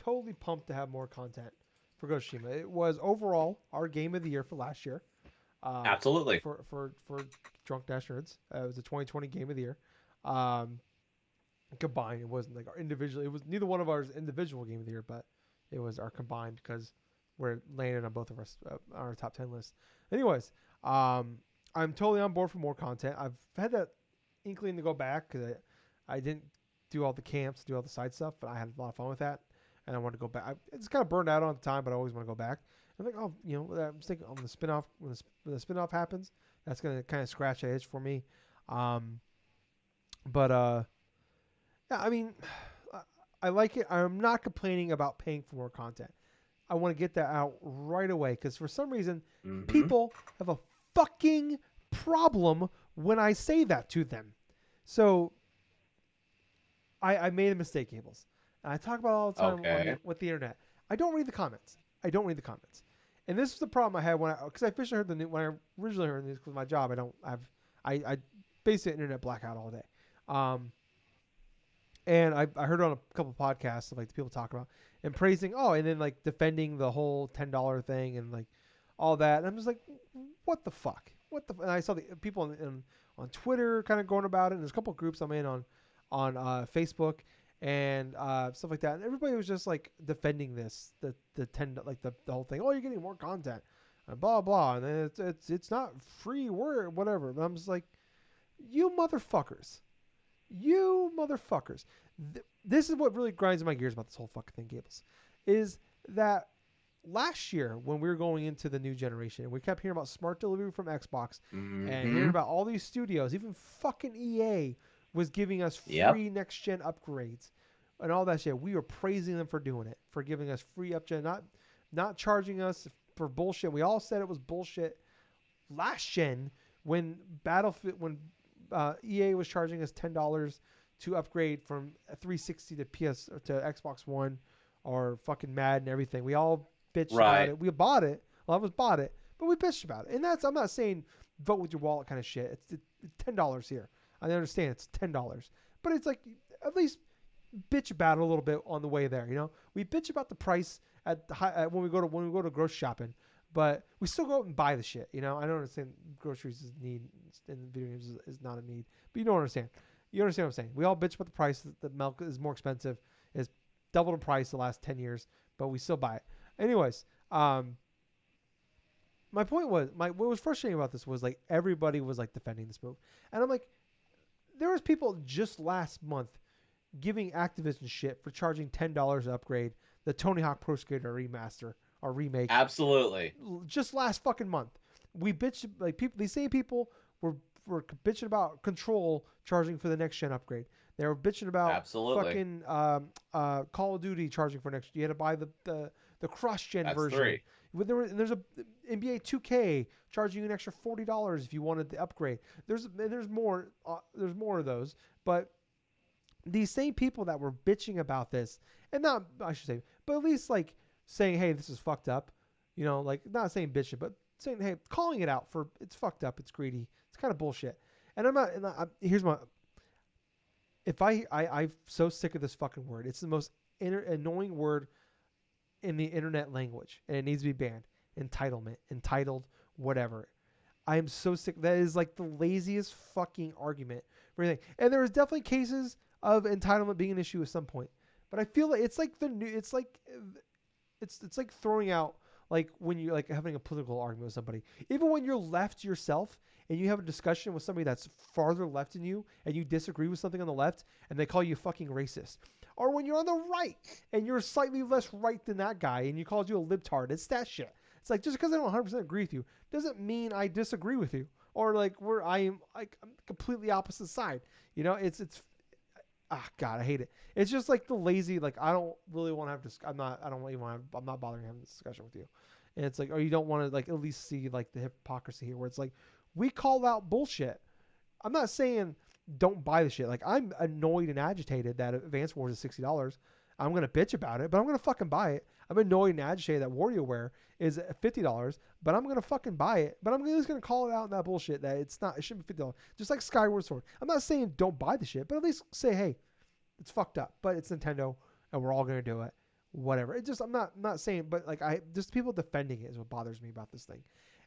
totally pumped to have more content for Ghost of Tsushima. It was overall our game of the year for last year. Um, Absolutely. for Drunk Nerds, it was the 2020 game of the year. Um, combined, it wasn't like our individual. It was neither one of ours individual game of the year, but it was our combined because we're landed on both of us on our top 10 list. Anyways, I'm totally on board for more content. I've had that inkling to go back because I didn't do all the camps, do all the side stuff, but I had a lot of fun with that, and I want to go back. It's kind of burned out on the time, but I always want to go back. I'm like, oh, I'm thinking on the spinoff when the spinoff happens, that's gonna kind of scratch that itch for me. Um, but yeah, I mean, I like it. I'm not complaining about paying for more content. I want to get that out right away because for some reason, Mm-hmm. people have a fucking problem when I say that to them. So I made a mistake, Gables. And I talk about it all the time on Okay. with the internet. I don't read the comments. I don't read the comments. And this is the problem I had because I officially heard the news when I originally heard the news because my job. I basically internet blackout all day. And I heard on a couple podcasts of like the people talking about and praising and then like defending the whole $10 thing and like all that. And I'm just like, what the fuck? And I saw the people on Twitter kind of going about it. And there's a couple of groups I'm in on Facebook and stuff like that. And everybody was just like defending the 10 like the whole thing. Oh, you're getting more content, and blah blah. And then it's not free word whatever. But I'm just like, you motherfuckers. You motherfuckers. This is what really grinds my gears about this whole fucking thing, Gables. Is that last year when we were going into the new generation, and we kept hearing about smart delivery from Xbox and hearing Mm-hmm. about all these studios, even fucking EA was giving us Yep. free next gen upgrades and all that shit. We were praising them for doing it, for giving us free up gen, not charging us for bullshit. We all said it was bullshit last gen when Battlefield when EA was charging us $10 to upgrade from 360 to to Xbox One or fucking Madden and everything. We all bitched about Right. it. We bought it. A lot of us bought it, but we bitched about it. And I'm not saying vote with your wallet kind of shit. It's $10 here. I understand it's $10, but it's like at least bitch about it a little bit on the way there. We bitch about the price at the high, when we go to grocery shopping, but we still go out and buy the shit. I don't understand groceries is need and video games is not a need, but you don't understand. You understand what I'm saying? We all bitch about the price. The milk is more expensive. It's doubled in price the last 10 years, but we still buy it. Anyways, my point was what was frustrating about this was like everybody was like defending this move, and I'm like, there was people just last month giving Activision shit for charging $10 to upgrade the Tony Hawk Pro Skater remaster or remake Absolutely. just last fucking month. We bitched like people. These same people were bitching about Control charging for the next gen upgrade. They were bitching about Absolutely. fucking Call of Duty charging for next. You had to buy the cross gen That's version. three. There's a NBA 2K charging you an extra $40 if you wanted the upgrade. There's more of those, but these same people that were bitching about this, and not I should say, but at least like saying, hey, this is fucked up, like not saying bitching, but saying, hey, calling it out for it's fucked up, it's greedy, it's kind of bullshit. And I'm not. Here's my. If I'm so sick of this fucking word. It's the most annoying word in the internet language, and it needs to be banned. Entitlement, entitled, whatever. I am so sick. That is like the laziest fucking argument for anything. And there is definitely cases of entitlement being an issue at some point. But I feel like it's like the new. It's like throwing out like when you're like having a political argument with somebody. Even when you're left yourself and you have a discussion with somebody that's farther left than you and you disagree with something on the left and they call you fucking racist. Or when you're on the right and you're slightly less right than that guy and you called you a libtard. It's that shit. It's like just because I don't 100% agree with you doesn't mean I disagree with you or like where I'm completely opposite side. It's God, I hate it. It's just like the lazy. Like I don't really want to have this. I'm not. I don't even want. I'm not bothering having this discussion with you. And it's like, or you don't want to like at least see like the hypocrisy here, where it's like we call out bullshit. I'm not saying don't buy the shit. Like I'm annoyed and agitated that Advance Wars is $60. I'm gonna bitch about it, but I'm gonna fucking buy it. I'm annoyed and agitated that WarioWare is $50, but I'm gonna fucking buy it. But I'm just gonna call it out in that bullshit that it's not. It shouldn't be $50. Just like Skyward Sword. I'm not saying don't buy the shit, but at least say, hey, it's fucked up, but it's Nintendo, and we're all gonna do it. whatever. It just, I'm not saying, but like just people defending it is what bothers me about this thing.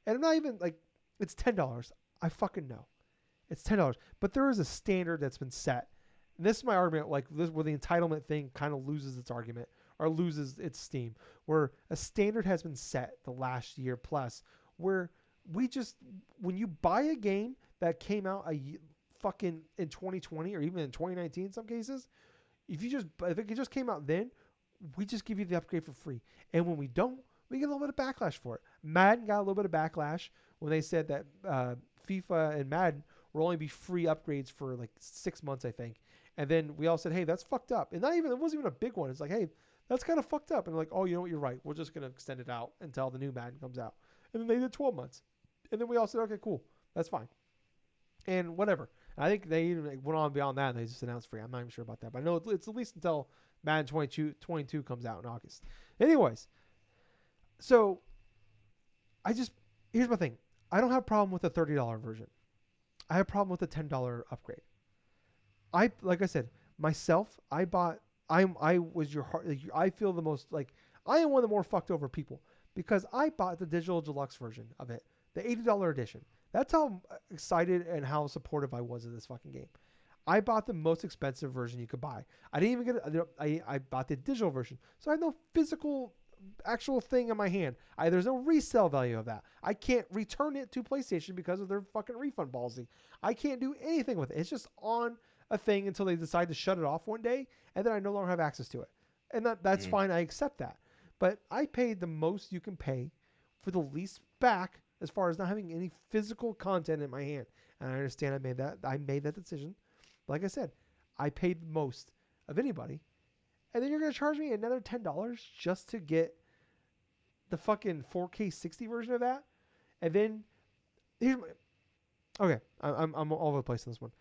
And I'm not even like, it's $10. I fucking know it's $10, but there is a standard that's been set. And this is my argument, like this, where the entitlement thing kind of loses its argument or loses its steam, where a standard has been set the last year plus, where we just, when you buy a game that came out fucking in 2020 or even in 2019 in some cases, if it just came out then, we just give you the upgrade for free. And when we don't, we get a little bit of backlash for it. Madden got a little bit of backlash when they said that FIFA and Madden will only be free upgrades for like 6 months, I think. And then we all said, hey, that's fucked up. And not even, it wasn't even a big one. It's like, hey, that's kind of fucked up. And like, oh, you know what? You're right. We're just going to extend it out until the new Madden comes out. And then they did 12 months. And then we all said, okay, cool. That's fine. And whatever. And I think they even went on beyond that and they just announced free. I'm not even sure about that. But I know it's at least until Madden 22 comes out in August. Anyways, so here's my thing. I don't have a problem with the $30 version. I have a problem with the $10 upgrade. Like I said, myself, I was your heart. I feel the most like I am one of the more fucked over people because I bought the digital deluxe version of it, the $80 edition. That's how excited and how supportive I was of this fucking game. I bought the most expensive version you could buy. I didn't even get it. I bought the digital version, so I had no physical actual thing in my hand. There's no resale value of that. I can't return it to PlayStation because of their fucking refund policy. I can't do anything with it. It's just on a thing until they decide to shut it off one day, and then I no longer have access to it. And that's fine. I accept that. But I paid the most you can pay for the least back as far as not having any physical content in my hand. And I understand I made that decision. But like I said, I paid the most of anybody. And then you're going to charge me another $10 just to get the fucking 4K 60 version of that? And then here's my, okay, I'm all over the place on this one.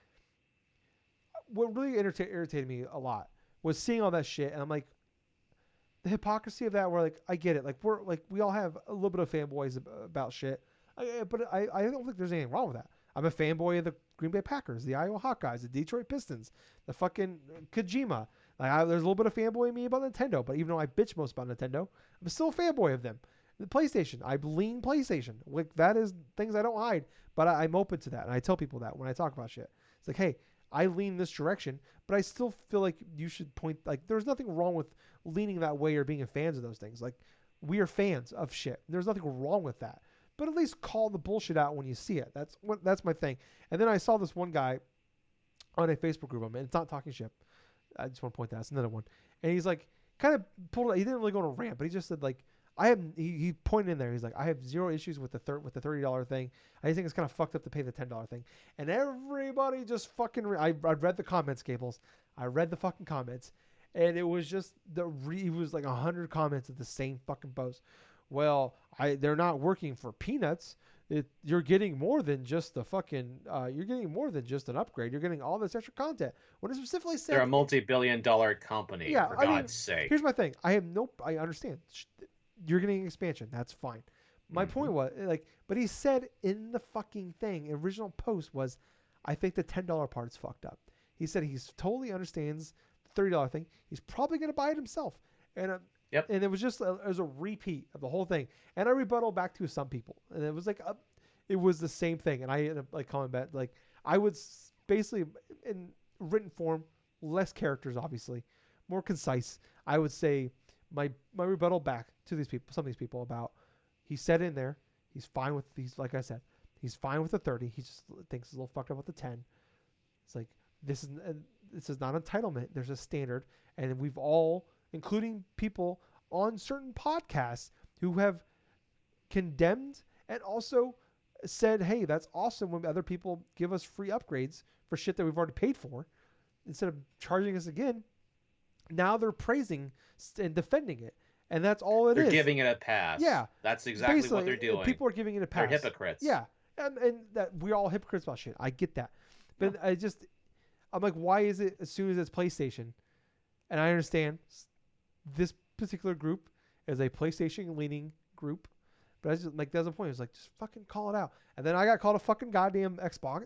What really irritated me a lot was seeing all that shit, and I'm like, the hypocrisy of that. Where like, I get it, like we all have a little bit of fanboys about shit, but I don't think there's anything wrong with that. I'm a fanboy of the Green Bay Packers, the Iowa Hawkeyes, the Detroit Pistons, the fucking Kojima. Like there's a little bit of fanboy in me about Nintendo, but even though I bitch most about Nintendo, I'm still a fanboy of them. The PlayStation, I lean PlayStation. Like that is things I don't hide, but I'm open to that, and I tell people that when I talk about shit. It's like, hey, I lean this direction, but I still feel like you should point. Like there's nothing wrong with leaning that way or being fans of those things. Like we are fans of shit. There's nothing wrong with that. But at least call the bullshit out when you see it. That's my thing. And then I saw this one guy on a Facebook group. I mean, it's not talking shit. I just want to point that. It's another one. And he's like, kind of pulled. He didn't really go on a rant, but he just said like, I have. He pointed in there. He's like, I have zero issues with the $30 thing. I just think it's kind of fucked up to pay the $10 thing. And everybody just fucking. I read the comments, Gables. I read the fucking comments, and it was just it was like 100 comments at the same fucking post. Well, they're not working for peanuts. You're getting more than just the fucking. You're getting more than just an upgrade. You're getting all this extra content. When it specifically said they're a multi-billion-dollar company. Yeah, for God's sake. Here's my thing. I understand. You're getting expansion. That's fine. My point was like, but he said in the fucking thing, original post was, I think the $10 part's fucked up. He said he's totally understands the $30 thing. He's probably gonna buy it himself. And yep. And it was just it was a repeat of the whole thing. And I rebuttal back to some people, and it was like it was the same thing. And I ended up like calling back like I would basically in written form, less characters obviously, more concise. I would say my rebuttal back to some of these people about he said in there he's fine with these, like I said, he's fine with the 30. He just thinks it's a little fucked up with the 10. It's like this is not entitlement. There's a standard, and we've all, including people on certain podcasts who have condemned and also said, hey, that's awesome when other people give us free upgrades for shit that we've already paid for instead of charging us again. Now they're praising and defending it. And that's all they're giving it a pass. Yeah. That's exactly basically what they're doing. People are giving it a pass. They're hypocrites. Yeah. And that we're all hypocrites about shit. I get that. But yeah. I'm like, why is it as soon as it's PlayStation? And I understand this particular group is a PlayStation leaning group. But I just like, there's a point. It's like, just fucking call it out. And then I got called a fucking goddamn Xbox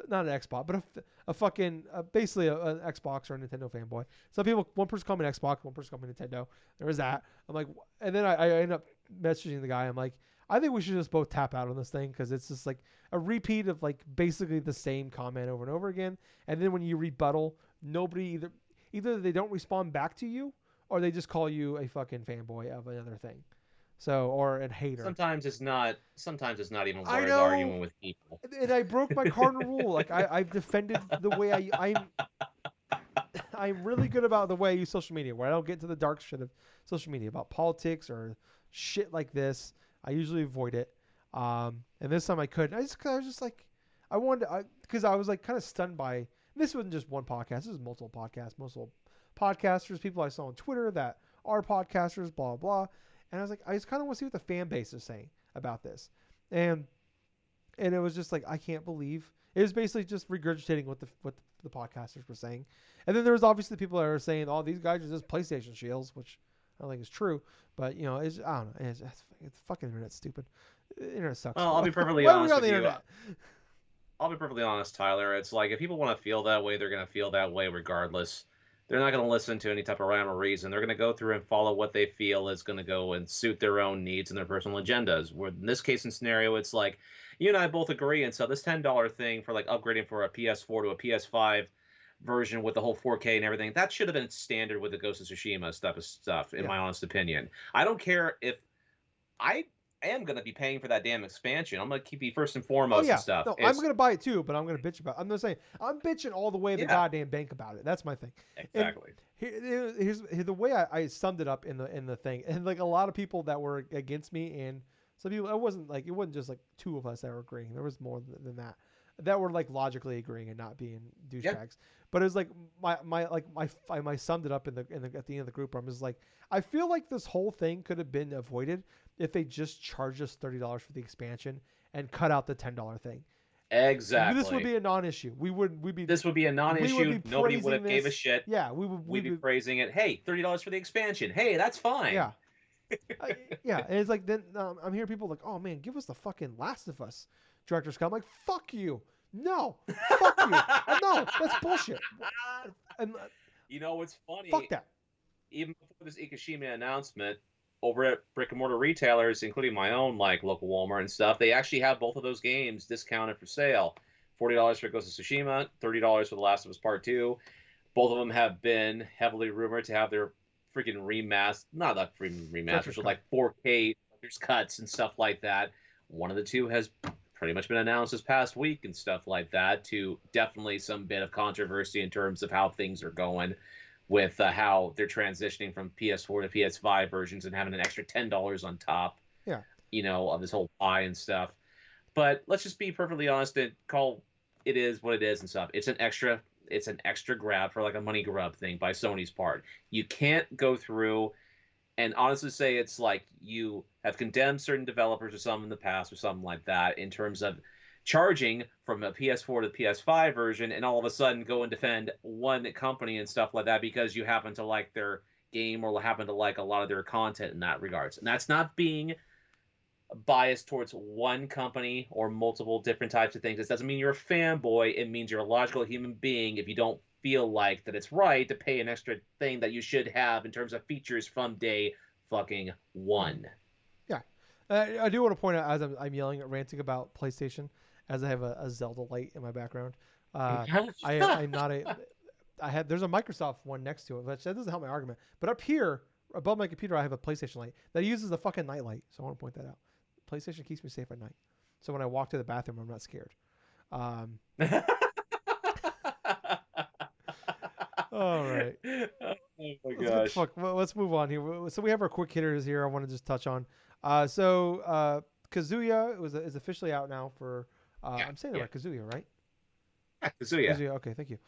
not an Xbox, but a fucking basically an Xbox or a Nintendo fanboy. Some people, one person called me Xbox, one person called me Nintendo. There was that. I'm like, and then I end up messaging the guy. I'm like, I think we should just both tap out on this thing because it's just like a repeat of like basically the same comment over and over again. And then when you rebuttal, nobody either they don't respond back to you or they just call you a fucking fanboy of another thing. So or a hater. Sometimes it's not. Sometimes it's not even I worth know, arguing with people. and I broke my cardinal rule. Like I've defended the way I'm really good about the way I use social media, where I don't get into the dark shit of social media about politics or shit like this. I usually avoid it. And this time I couldn't. I was just like, I wanted because I was like kind of stunned by. This wasn't just one podcast. This was multiple podcasts, multiple podcasters, people I saw on Twitter that are podcasters, blah blah. And I was like, I just kind of want to see what the fan base is saying about this. And it was just like I can't believe it was basically just regurgitating what the podcasters were saying, and then there was obviously people that are saying, "Oh, these guys are just PlayStation shields," which I don't think is true. But you know, I don't know. It's fucking internet stupid. The internet sucks. Well, I'll be perfectly Why are we honest on with the you. internet? I'll be perfectly honest, Tyler. It's like if people want to feel that way, they're going to feel that way regardless. They're not going to listen to any type of rhyme or reason. They're going to go through and follow what they feel is going to go and suit their own needs and their personal agendas. Where in this case and scenario, it's like you and I both agree, and so this $10 thing for like upgrading for a PS4 to a PS5 version with the whole 4K and everything, that should have been standard with the Ghost of Tsushima stuff, in Yeah. my honest opinion. I don't care if I am going to be paying for that damn expansion. I'm going to keep you first and Oh foremost and yeah. stuff. No, I'm It's gonna buy it too, but I'm gonna bitch about. I'm gonna say I'm bitching all the way the yeah, goddamn bank about it. That's my thing. And exactly. here's the way I summed it up in the thing, and like a lot of people that were against me, and some people it wasn't just like two of us that were agreeing. There was more than that were like logically agreeing and not being Yeah, douchebags. But it was like my summed it up in the at the end of the group. I'm just like I feel like this whole thing could have been avoided if they just charged us $30 for the expansion and cut out the $10 thing. This would exactly. be a non-issue. This would be a We would non-issue. be Nobody would praising have gave a this. shit. Yeah, We'd we'd be be praising it. Hey, $30 for the expansion. Hey, that's fine. yeah. Yeah, and it's like then I'm hearing people like, "Oh man, give us the fucking Last of Us director's cut." I'm like, "Fuck you, no, fuck you, no, that's bullshit." And You know what's fuck funny? that. Even before this Ikushima announcement, over at brick and mortar retailers, including my own like local Walmart and stuff, they actually have both of those games discounted for sale. $40 for Ghost of Tsushima, $30 for The Last of Us Part 2. Both of them have been heavily rumored to have their freaking remastered, not like freaking remasters, Director's but cut. like 4K cuts and stuff like that. One of the two has pretty much been announced this past week and stuff like that, to definitely some bit of controversy in terms of how things are going with how they're transitioning from PS4 to PS5 versions and having an extra $10 on top, Yeah, of this whole pie and stuff. But let's just be perfectly honest and call it is what it is and stuff. It's an extra grab for like a money grab thing by Sony's part. You can't go through and honestly say it's like you have condemned certain developers or some in the past or something like that in terms of charging from a PS4 to PS5 version and all of a sudden go and defend one company and stuff like that because you happen to like their game or happen to like a lot of their content in that regards. And that's not being biased towards one company or multiple different types of things. This doesn't mean you're a fanboy. It means you're a logical human being if you don't feel like that it's right to pay an extra thing that you should have in terms of features from day fucking one. yeah. I do want to point out as I'm yelling at ranting about PlayStation, as I have a Zelda light in my background. Uh, I'm not a I had there's a Microsoft one next to it, but that doesn't help my argument. But up here above my computer, I have a PlayStation light that uses the fucking night light. So I want to point that out. PlayStation keeps me safe at night. So when I walk to the bathroom, I'm not scared. Um, all right. Oh my Let's get the gosh. fuck. Let's move on here. So we have our quick hitters here. I want to just touch on. Kazuya is officially out now for. Yeah, I'm saying it yeah. right. Kazuya, right? So yeah. Kazuya. Okay, thank you.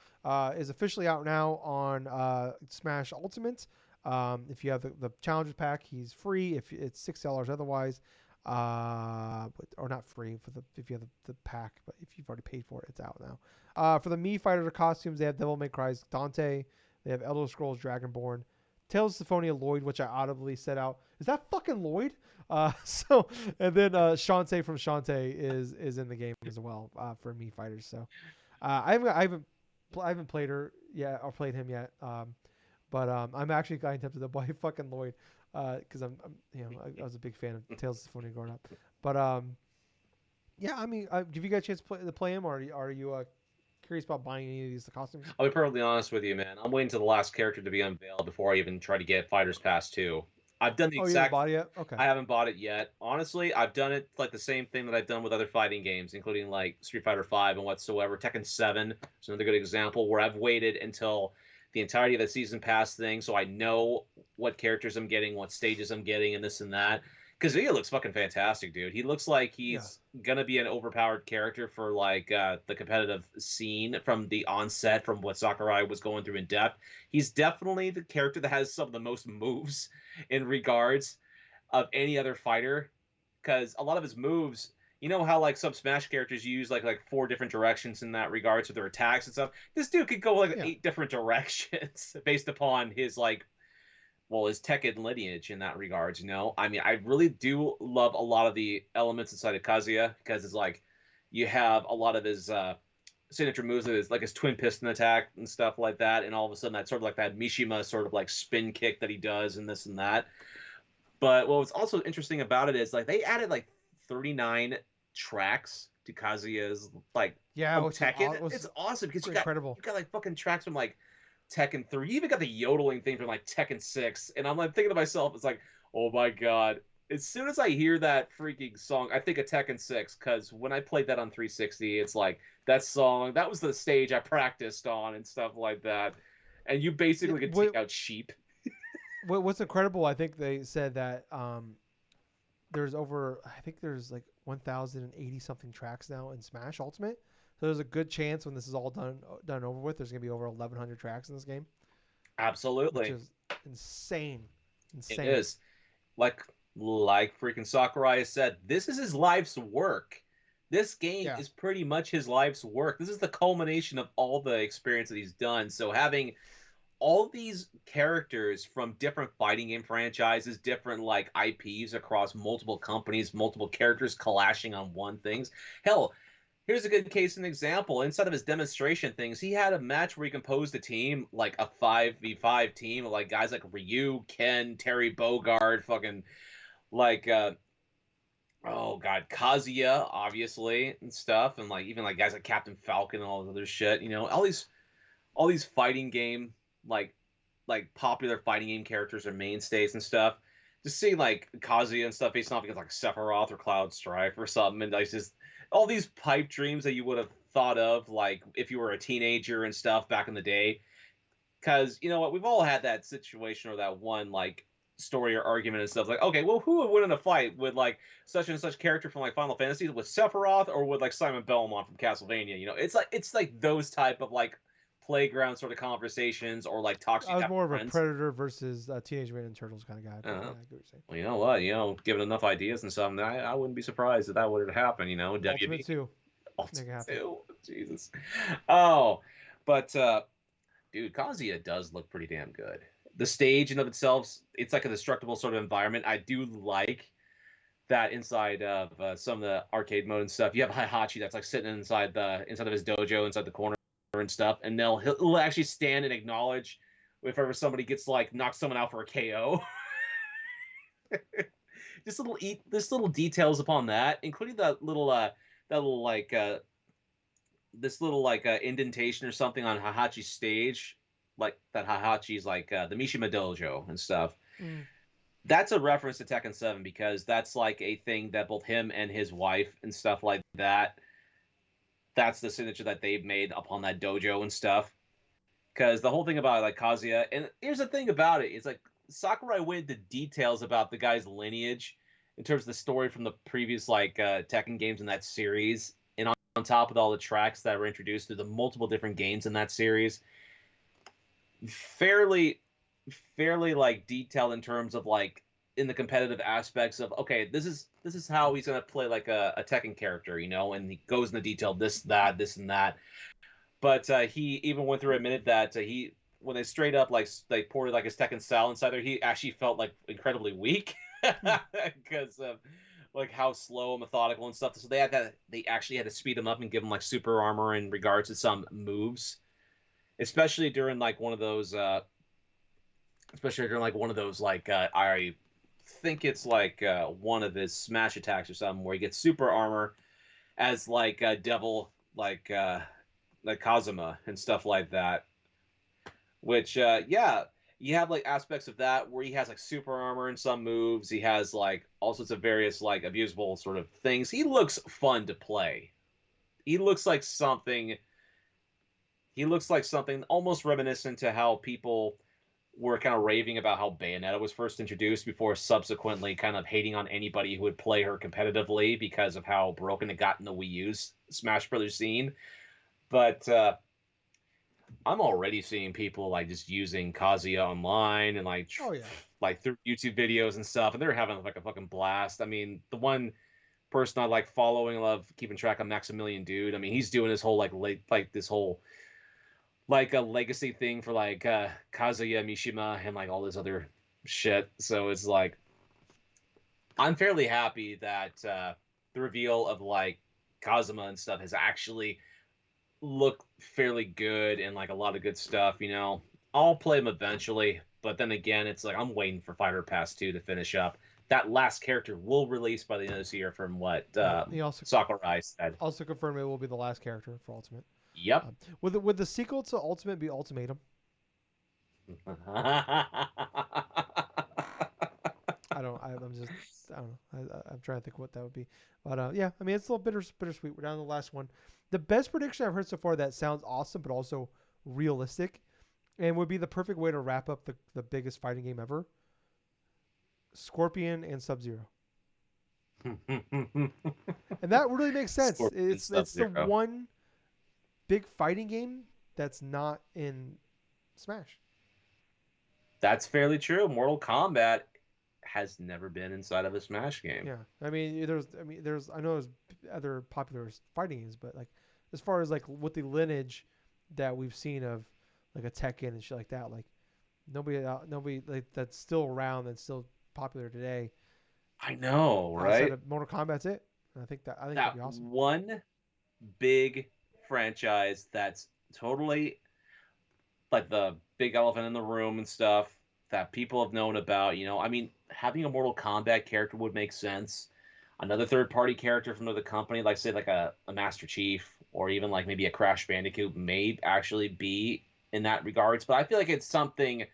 Is officially out now on Smash Ultimate. If you have the Challengers pack, he's free. If it's $6 otherwise, or not free for if you have the pack, but if you've already paid for it, it's out now. For the Mii Fighter costumes, they have Devil May Cry's Dante. They have Elder Scrolls Dragonborn. Tales of Symphonia Lloyd, which I audibly said out, is that fucking Lloyd? So and then Shantae from Shantae is in the game as well for me fighters. So I haven't played her yet or played him yet. But I'm actually kind of tempted to buy fucking Lloyd because I'm I was a big fan of Tales of Symphonia growing up. But yeah, I mean, give you guys a chance to play him, or are you curious about buying any of these costumes? I'll be perfectly honest with you, man. I'm waiting to the last character to be unveiled before I even try to get Fighters Pass 2. I've done the Oh, you haven't exact. bought it yet? Okay. I haven't bought it yet. Honestly, I've done it like the same thing that I've done with other fighting games, including like Street Fighter 5 and whatsoever. Tekken 7 is another good example where I've waited until the entirety of the season pass thing so I know what characters I'm getting, what stages I'm getting, and this and that. Because he looks fucking fantastic, dude. He looks like Yeah. he's gonna be an overpowered character for like the competitive scene from the onset, from what Sakurai was going through in depth. He's definitely the character that has some of the most moves in regards of any other fighter. Because a lot of his moves, you know how like some Smash characters use like four different directions in that regards with their attacks and stuff. This dude could go like Yeah. 8 different directions based upon his like his Tekken lineage in that regards, you know? I mean, I really do love a lot of the elements inside of Kazuya because it's like you have a lot of his signature moves, is like his twin piston attack and stuff like that, and all of a sudden that sort of like that Mishima sort of like spin kick that he does and this and that. But what was also interesting about it is like they added like 39 tracks to Kazuya's like Yeah, from which is Tekken. was It's awesome because incredible. you got like fucking tracks from like Tekken 3. You even got the yodeling thing from like Tekken 6. And I'm like thinking to myself, it's like, oh my god. As soon as I hear that freaking song, I think of Tekken 6, because when I played that on 360, it's like that song, that was the stage I practiced on and stuff like that. And you Yeah, basically could take out sheep. what's incredible? I think they said that there's over I think there's like 1,080 something tracks now in Smash Ultimate. So there's a good chance when this is all done over with, there's gonna be over 1,100 tracks in this game, which Absolutely. is insane, It insane. is. Like like freaking Sakurai said, this is his life's work. This game Yeah. is pretty much his life's work. This is the culmination of all the experience that he's done. So having all these characters from different fighting game franchises, different like IPs across multiple companies, multiple characters clashing on one things. Hell, here's a good case and example. Inside of his demonstration things, he had a match where he composed a team, like a 5v5 team, of like guys like Ryu, Ken, Terry Bogard, fucking like oh god, Kazuya, obviously, and stuff, and like even like guys like Captain Falcon and all this other shit, you know, all these fighting game like popular fighting game characters or mainstays and stuff. Just seeing like Kazuya and stuff facing off against like Sephiroth or Cloud Strife or something, and like just all these pipe dreams that you would have thought of like if you were a teenager and stuff back in the day. Because you know what, we've all had that situation or that one like story or argument and stuff like, okay, well, who would win in a fight with like such and such character from like Final Fantasy, with Sephiroth or with like Simon Belmont from Castlevania? You know, it's like those type of like playground sort of conversations or like talks I you was have more with of a friends. Teenage Mutant Teenage Mutant Turtles kind of guy, but yeah, Uh, I get what you're saying. well, you know what? You know, given enough ideas and something, I wouldn't be surprised if that would have happened. You know, Ultimate WB 2, Ultimate make it happen. 2. Jesus. Oh, but dude, Kazuya does look pretty damn good. The stage in of itself, it's like a destructible sort of environment. I do like that inside of some of the arcade mode and stuff. You have Hihachi that's like sitting inside of his dojo, inside the corner and stuff, and he'll actually stand and acknowledge if ever somebody gets like knock someone out for a KO. Just little details upon that, including that little like this little like indentation or something on Hahachi's stage, like that Hahachi's like the Mishima Dojo and stuff. Mm. That's a reference to Tekken 7 because that's like a thing that both him and his wife and stuff like that. That's the signature that they've made upon that dojo and stuff. Because the whole thing about like Kazuya, and here's the thing about it, it's like Sakurai went into details about the guy's lineage in terms of the story from the previous like Tekken games in that series, and on top of all the tracks that were introduced through the multiple different games in that series, fairly fairly like detailed in terms of like in the competitive aspects of, okay, this is how he's gonna play like a Tekken character, you know, and he goes into detail this, that, this, and that. But he even went through a minute that he when they straight up like they poured like his Tekken style inside there, he actually felt like incredibly weak Hmm. because of like how slow and methodical and stuff. So they actually had to speed him up and give him like super armor in regards to some moves, especially during like one of those especially during like one of those like I think it's like one of his smash attacks or something where he gets super armor as like a devil like Kazuma and stuff like that. Which yeah, you have like aspects of that where he has like super armor in some moves. He has like all sorts of various like abusable sort of things. He looks fun to play. He looks like something. He looks like something almost reminiscent to how people were kind of raving about how Bayonetta was first introduced before subsequently kind of hating on anybody who would play her competitively because of how broken it got in the Wii U's Smash Brothers scene. But I'm already seeing people like just using Kazuya online and Oh yeah. like through YouTube videos and stuff, and they're having like a fucking blast. I mean, the one person I like following, love keeping track of Maximilian Dude. I mean, he's doing this whole like this whole like a legacy thing for like Kazuya Mishima and like all this other shit. So it's like I'm fairly happy that the reveal of like Kazuma and stuff has actually looked fairly good and like a lot of good stuff. You know, I'll play them eventually, but then again, it's like I'm waiting for Fighter Pass 2 to finish up. That last character will release by the end of this year, from what Yep. He also Sakurai said. also confirmed it will be the last character for Ultimate. Yep. Would the sequel to Ultimate be Ultimatum? I don't. I'm just. I don't know. I'm trying to think what that would be. But yeah, I mean, it's a little bittersweet. We're down to the last one. The best prediction I've heard so far that sounds awesome, but also realistic, and would be the perfect way to wrap up the biggest fighting game ever. Scorpion and Sub Zero, and that really makes sense. Scorpion It's Sub the Zero. one big fighting game that's not in Smash. That's fairly true. Mortal Kombat has never been inside of a Smash game. Yeah, there's I know there's other popular fighting games, but like as far as like with the lineage that we've seen of like a Tekken and shit like that, like nobody like that's still around that's still popular today I know, outside right? of Mortal Kombat's it. And I think that'd be That awesome. one big franchise that's totally like the big elephant in the room and stuff that people have known about. You know, I mean, having a Mortal Kombat character would make sense. Another third party character from another company, like say like a Master Chief or even like maybe a Crash Bandicoot, may actually be in that regards. But I feel like it's something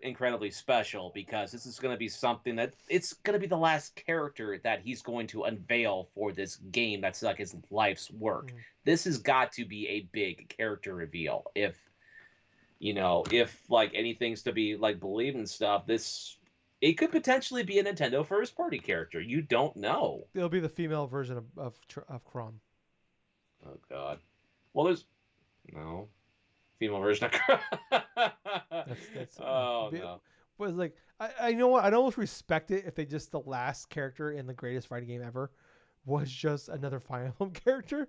incredibly special because this is going to be something that it's going to be the last character that he's going to unveil for this game that's like his life's work. Mm. This has got to be a big character reveal. If like anything's to be like believed and stuff, this it could potentially be a Nintendo first party character. You don't know. It'll be the female version of Chrom. Oh god. Well, there's no female version of That's Oh no. was like I know what I'd almost respect it if they just the last character in the greatest fighting game ever was just another Fire Emblem character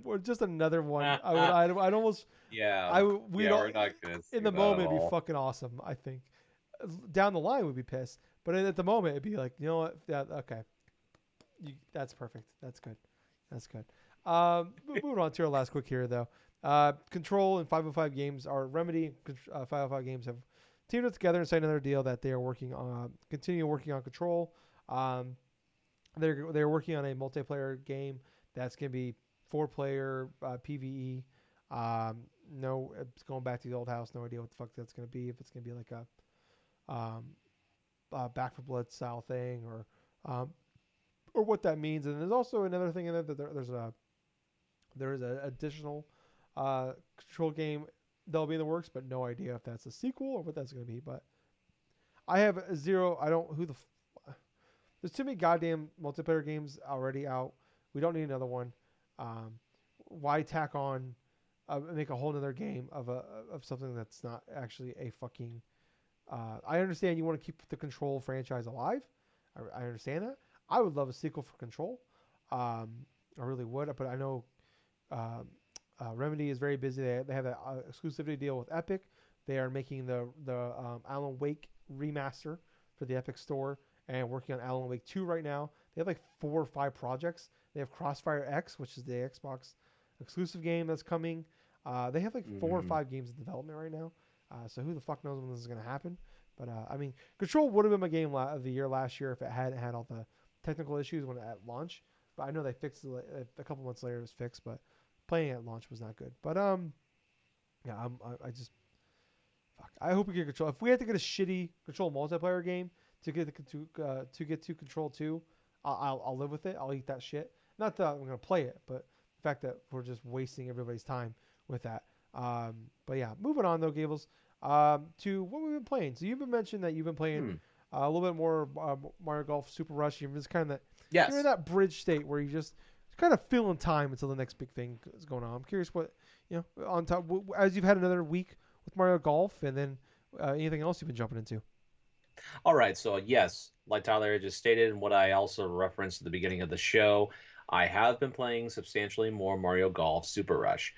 or just another one. I'd almost Yeah. I would we'd Yeah, all we're not gonna in see the that at moment it'd be all. fucking awesome. I think down the line we'd be pissed, but at the moment it'd be like you know what okay that's perfect. That's good. That's good. Moving on to our last quick here, though. Control and 505 Games are Remedy. 505 Games have teamed up together and signed another deal that they are working on, continue working on Control. Um, they're working on a multiplayer game that's gonna be 4 player PVE. No, it's going back to the old house. No idea what the fuck that's gonna be. If it's gonna be like um, Back for Blood style thing um, or what that means. And there's also another thing in there that there is an additional control game that'll be in the works, but no idea if that's a sequel or what that's going to be. But I have a zero. I don't who the. There's too many goddamn multiplayer games already out. We don't need another one. Why tack on, make a whole other game of something that's not actually a fucking. I understand you want to keep the Control franchise alive. I understand that. I would love a sequel for Control. I really would, but I know uh, Remedy is very busy. They have an exclusivity deal with Epic. They are making the Alan Wake remaster for the Epic Store and working on Alan Wake 2 right now. They have like 4 or 5 projects. They have Crossfire X, which is the Xbox exclusive game that's coming. They have like 4 or 5 games in development right now. So who the fuck knows when this is going to happen? But I mean, Control would have been my game of the year last year if it hadn't had all the technical issues when at launch. But I know they fixed it a couple months later. It was fixed, but playing at launch was not good. But yeah, I just fuck. I hope we get Control. If we had to get a shitty Control multiplayer game to get to Control 2, I'll live with it. I'll eat that shit. Not that I'm gonna play it, but the fact that we're just wasting everybody's time with that. But yeah, moving on though, Gables. To what we've been playing. So you've been mentioned that you've been playing Hmm. a little bit more Mario Golf Super Rush. You're just kind of you're in Yes. that bridge state where you just kind of filling time until the next big thing is going on. I'm curious what on top as you've had another week with Mario Golf, and then anything else you've been jumping into. All right. So yes, like Tyler just stated, and what I also referenced at the beginning of the show, I have been playing substantially more Mario Golf Super Rush.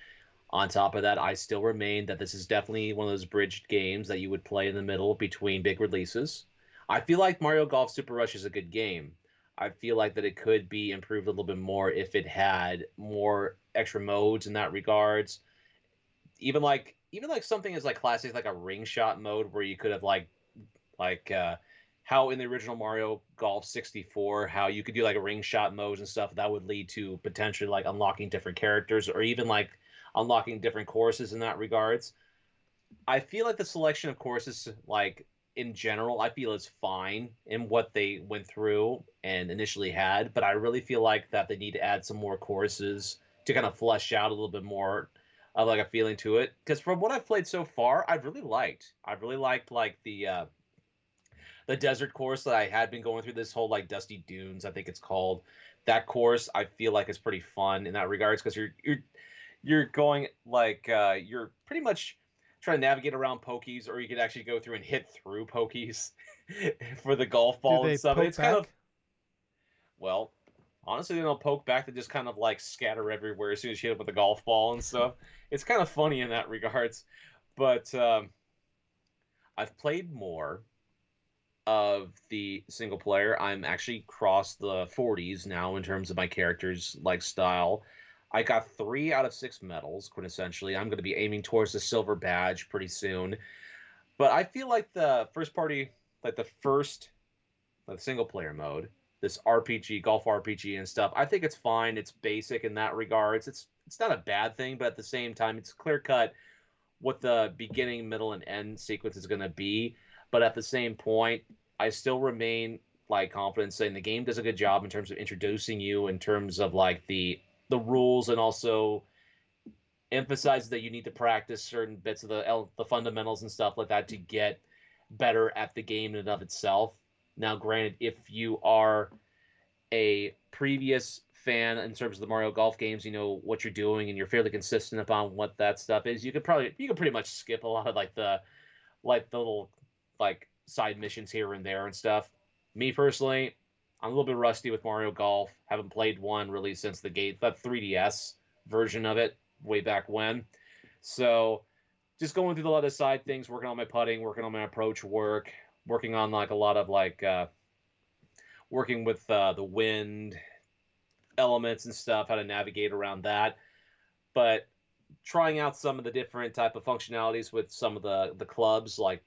On top of that, I still remain that this is definitely one of those bridged games that you would play in the middle between big releases. I feel like Mario Golf Super Rush is a good game. I feel like that it could be improved a little bit more if it had more extra modes in that regards. Even like something as like classic like a ring shot mode where you could have like how in the original Mario Golf 64, how you could do like a ring shot modes and stuff that would lead to potentially like unlocking different characters or even like unlocking different courses in that regards. I feel like the selection of courses, like in general, I feel is fine in what they went through and initially had, but I really feel like that they need to add some more courses to kind of flesh out a little bit more of like a feeling to it. Because from what I've played so far, I've really liked. I've really liked like the desert course that I had been going through this whole like Dusty Dunes, I think it's called. That course I feel like is pretty fun in that regards because you're going like you're pretty much trying to navigate around pokies, or you could actually go through and hit through pokies for the golf Do ball and they stuff. And poke it's kind of back? well, honestly, they don't poke back; they just kind of like scatter everywhere as soon as you hit it with a golf ball and stuff. It's kind of funny in that regards, but I've played more of the single player. I'm actually crossed the 40s now in terms of my character's like style. I got 3 out of 6 medals, quintessentially. I'm going to be aiming towards the silver badge pretty soon. But I feel like the first party, like the first like single player mode, this RPG, golf RPG and stuff, I think it's fine. It's basic in that regards. It's not a bad thing, but at the same time, it's clear cut what the beginning, middle, and end sequence is going to be. But at the same point, I still remain like confident saying the game does a good job in terms of introducing you in terms of like the rules and also emphasizes that you need to practice certain bits of the fundamentals and stuff like that to get better at the game in and of itself. Now, granted, if you are a previous fan in terms of the Mario Golf games, you know what you're doing and you're fairly consistent upon what that stuff is, you could pretty much skip a lot of like the little like side missions here and there and stuff. Me personally, I'm a little bit rusty with Mario Golf. Haven't played one really since that 3DS version of it way back when. So just going through a lot of side things, working on my putting, working on my approach work, working on like a lot of working with the wind elements and stuff, how to navigate around that. But trying out some of the different type of functionalities with some of the clubs, like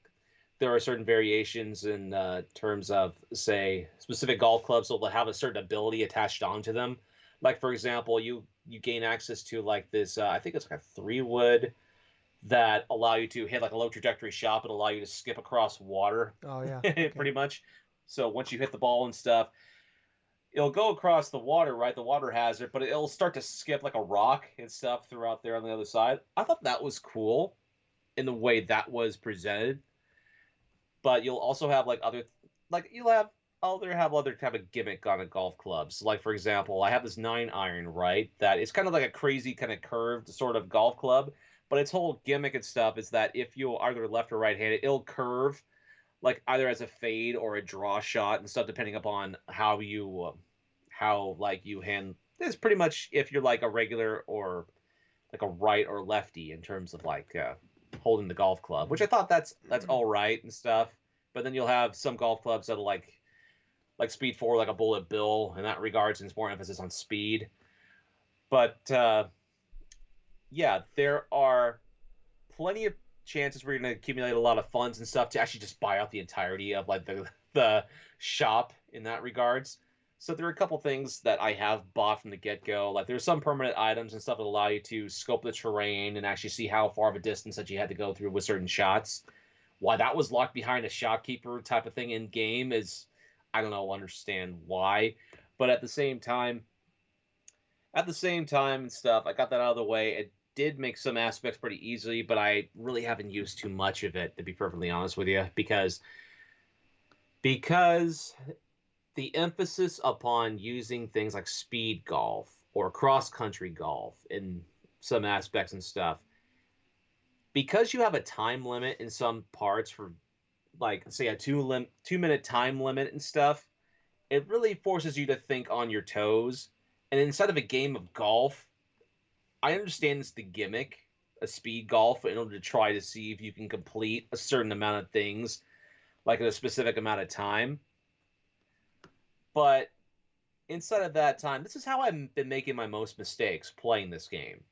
there are certain variations in terms of say specific golf clubs that will have a certain ability attached onto them. Like for example, you gain access to like this I think it's like a 3 wood that allow you to hit like a low trajectory shot and allow you to skip across water Oh yeah. Okay. pretty much. So once you hit the ball and stuff, it'll go across the water, right? The water hazard, but it'll start to skip like a rock and stuff throughout there on the other side. I thought that was cool in the way that was presented. But you'll also have like other, like you'll have other type of gimmick on a golf clubs. Like for example, I have this 9 iron, right? That it's kind of like a crazy kind of curved sort of golf club, but its whole gimmick and stuff is that if you either left or right handed, it'll curve like either as a fade or a draw shot and stuff, depending upon how like you hand. It's pretty much if you're like a regular or like a right or lefty in terms of like holding the golf club, which I Mm. thought that's all right and stuff. But then you'll have some golf clubs that'll like speed forward like a bullet bill in that regards, and it's more emphasis on speed. But yeah, there are plenty of chances where you're going to accumulate a lot of funds and stuff to actually just buy out the entirety of like the shop in that regards. So there are a couple things that I have bought from the get go. Like there's some permanent items and stuff that allow you to scope the terrain and actually see how far of a distance that you had to go through with certain shots. Why that was locked behind a shopkeeper type of thing in game is I don't know, understand why. But at the same time and stuff, I got that out of the way. It did make some aspects pretty easily, but I really haven't used too much of it to be perfectly honest with you because the emphasis upon using things like speed golf or cross country golf in some aspects and stuff because you have a time limit in some parts for like say a 2 minute time limit and stuff. It really forces you to think on your toes, and instead of a game of golf, I understand it's the gimmick, a speed golf, in order to try to see if you can complete a certain amount of things, like in a specific amount of time. But inside of that time, this is how I've been making my most mistakes playing this game.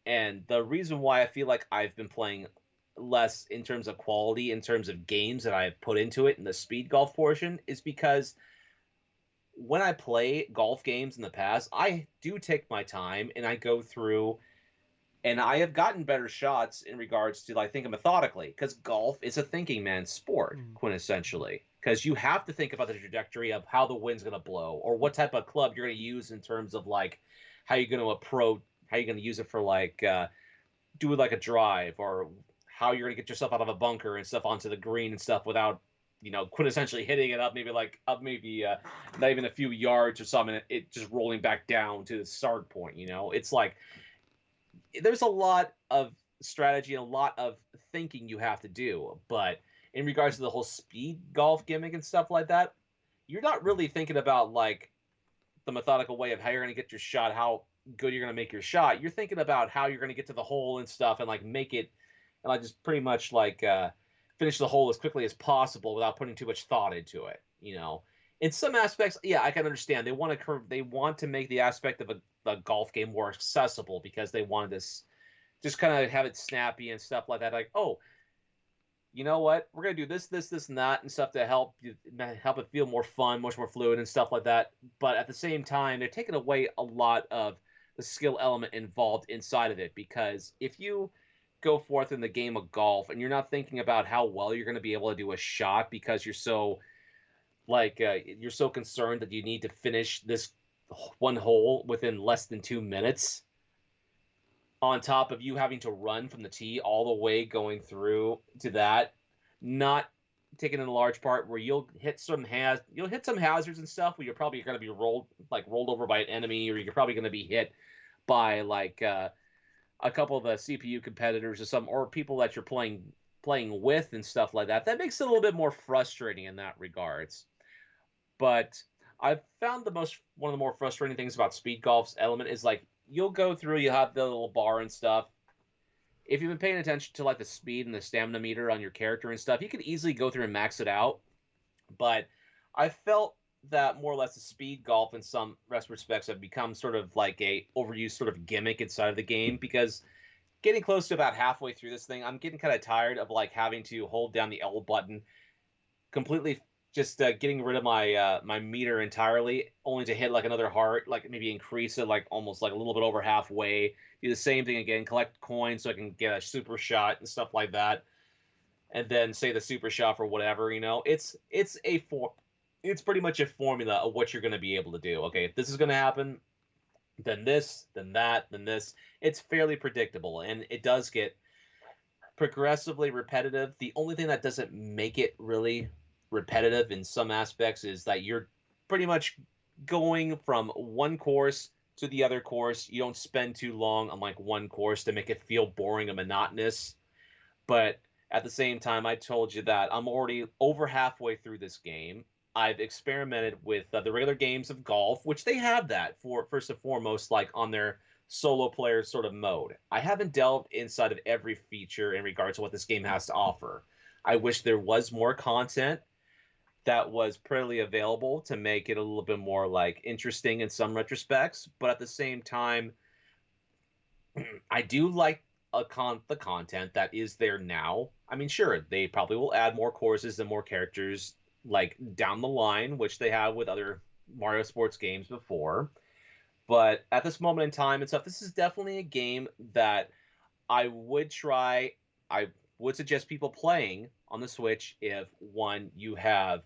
And the reason why I feel like I've been playing less in terms of quality, in terms of games that I've put into it in the speed golf portion, is because when I play golf games in the past, I do take my time and I go through and I have gotten better shots in regards to like thinking methodically because golf is a thinking man's sport Mm. quintessentially because you have to think about the trajectory of how the wind's going to blow or what type of club you're going to use in terms of like how you're going to approach how you're going to use it for like do like a drive or how you're going to get yourself out of a bunker and stuff onto the green and stuff without quintessentially hitting it up maybe like up maybe not even a few yards or something it just rolling back down to the start point. It's like there's a lot of strategy and a lot of thinking you have to do. But in regards to the whole speed golf gimmick and stuff like that, you're not really thinking about like the methodical way of how you're going to get your shot, how good you're going to make your shot. You're thinking about how you're going to get to the hole and stuff and like make it and like just pretty much like finish the hole as quickly as possible without putting too much thought into it. In some aspects, yeah, I can understand. They want to make the aspect of a golf game more accessible because they wanted this just kind of have it snappy and stuff like that. Like, oh, you know what? We're gonna do this, this, this, and that, and stuff to help it feel more fun, much more fluid, and stuff like that. But at the same time, they're taking away a lot of the skill element involved inside of it because if you go forth in the game of golf and you're not thinking about how well you're going to be able to do a shot because you're so concerned that you need to finish this one hole within less than 2 minutes on top of you having to run from the tee all the way going through to that, not taking in a large part where you'll hit some hazards and stuff where you're probably going to be rolled over by an enemy or you're probably going to be hit by like a couple of the CPU competitors or some or people that you're playing with and stuff like that. That makes it a little bit more frustrating in that regards. But I've found one of the more frustrating things about speed golf's element is like you'll go through, you have the little bar and stuff. If you've been paying attention to like the speed and the stamina meter on your character and stuff, you can easily go through and max it out. But I felt that more or less the speed golf in some respects have become sort of like a overused sort of gimmick inside of the game because getting close to about halfway through this thing, I'm getting kind of tired of like having to hold down the L button completely just getting rid of my meter entirely, only to hit like another heart, like maybe increase it like almost like a little bit over halfway. Do the same thing again, collect coins so I can get a super shot and stuff like that, and then say the super shot for whatever. It's pretty much a formula of what you're going to be able to do. Okay, if this is going to happen, then this, then that, then this. It's fairly predictable, and it does get progressively repetitive. The only thing that doesn't make it really repetitive in some aspects is that you're pretty much going from one course to the other course. You don't spend too long on like one course to make it feel boring and monotonous. But at the same time, I told you that I'm already over halfway through this game. I've experimented with the regular games of golf, which they have that for first and foremost, like on their solo player sort of mode. I haven't delved inside of every feature in regards to what this game has to offer. I wish there was more content that was pretty available to make it a little bit more like interesting in some retrospects, but at the same time, I do like the content that is there now. I mean, sure, they probably will add more courses and more characters like down the line, which they have with other Mario sports games before. But at this moment in time and stuff, this is definitely a game that I would try. I would suggest people playing on the Switch if one you have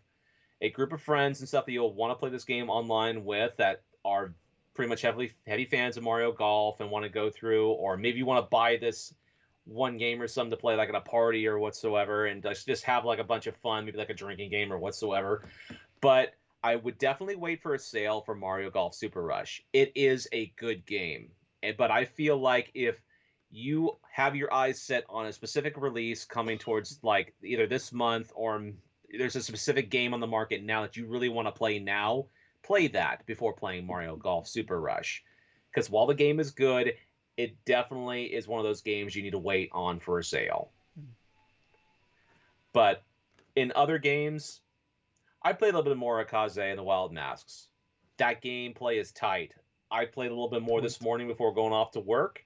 a group of friends and stuff that you'll want to play this game online with that are pretty much heavy fans of Mario Golf and want to go through, or maybe you want to buy this one game or something to play like at a party or whatsoever, and just have like a bunch of fun, maybe like a drinking game or whatsoever. But I would definitely wait for a sale for Mario Golf Super Rush. It is a good game, but I feel like if you have your eyes set on a specific release coming towards like either this month or there's a specific game on the market now that you really want to play now, play that before playing Mario Golf Super Rush. Because while the game is good, it definitely is one of those games you need to wait on for a sale. Hmm. But in other games, I played a little bit more Akaze and the Wild Masks. That gameplay is tight. I played a little bit more this Toit. morning before going off to work.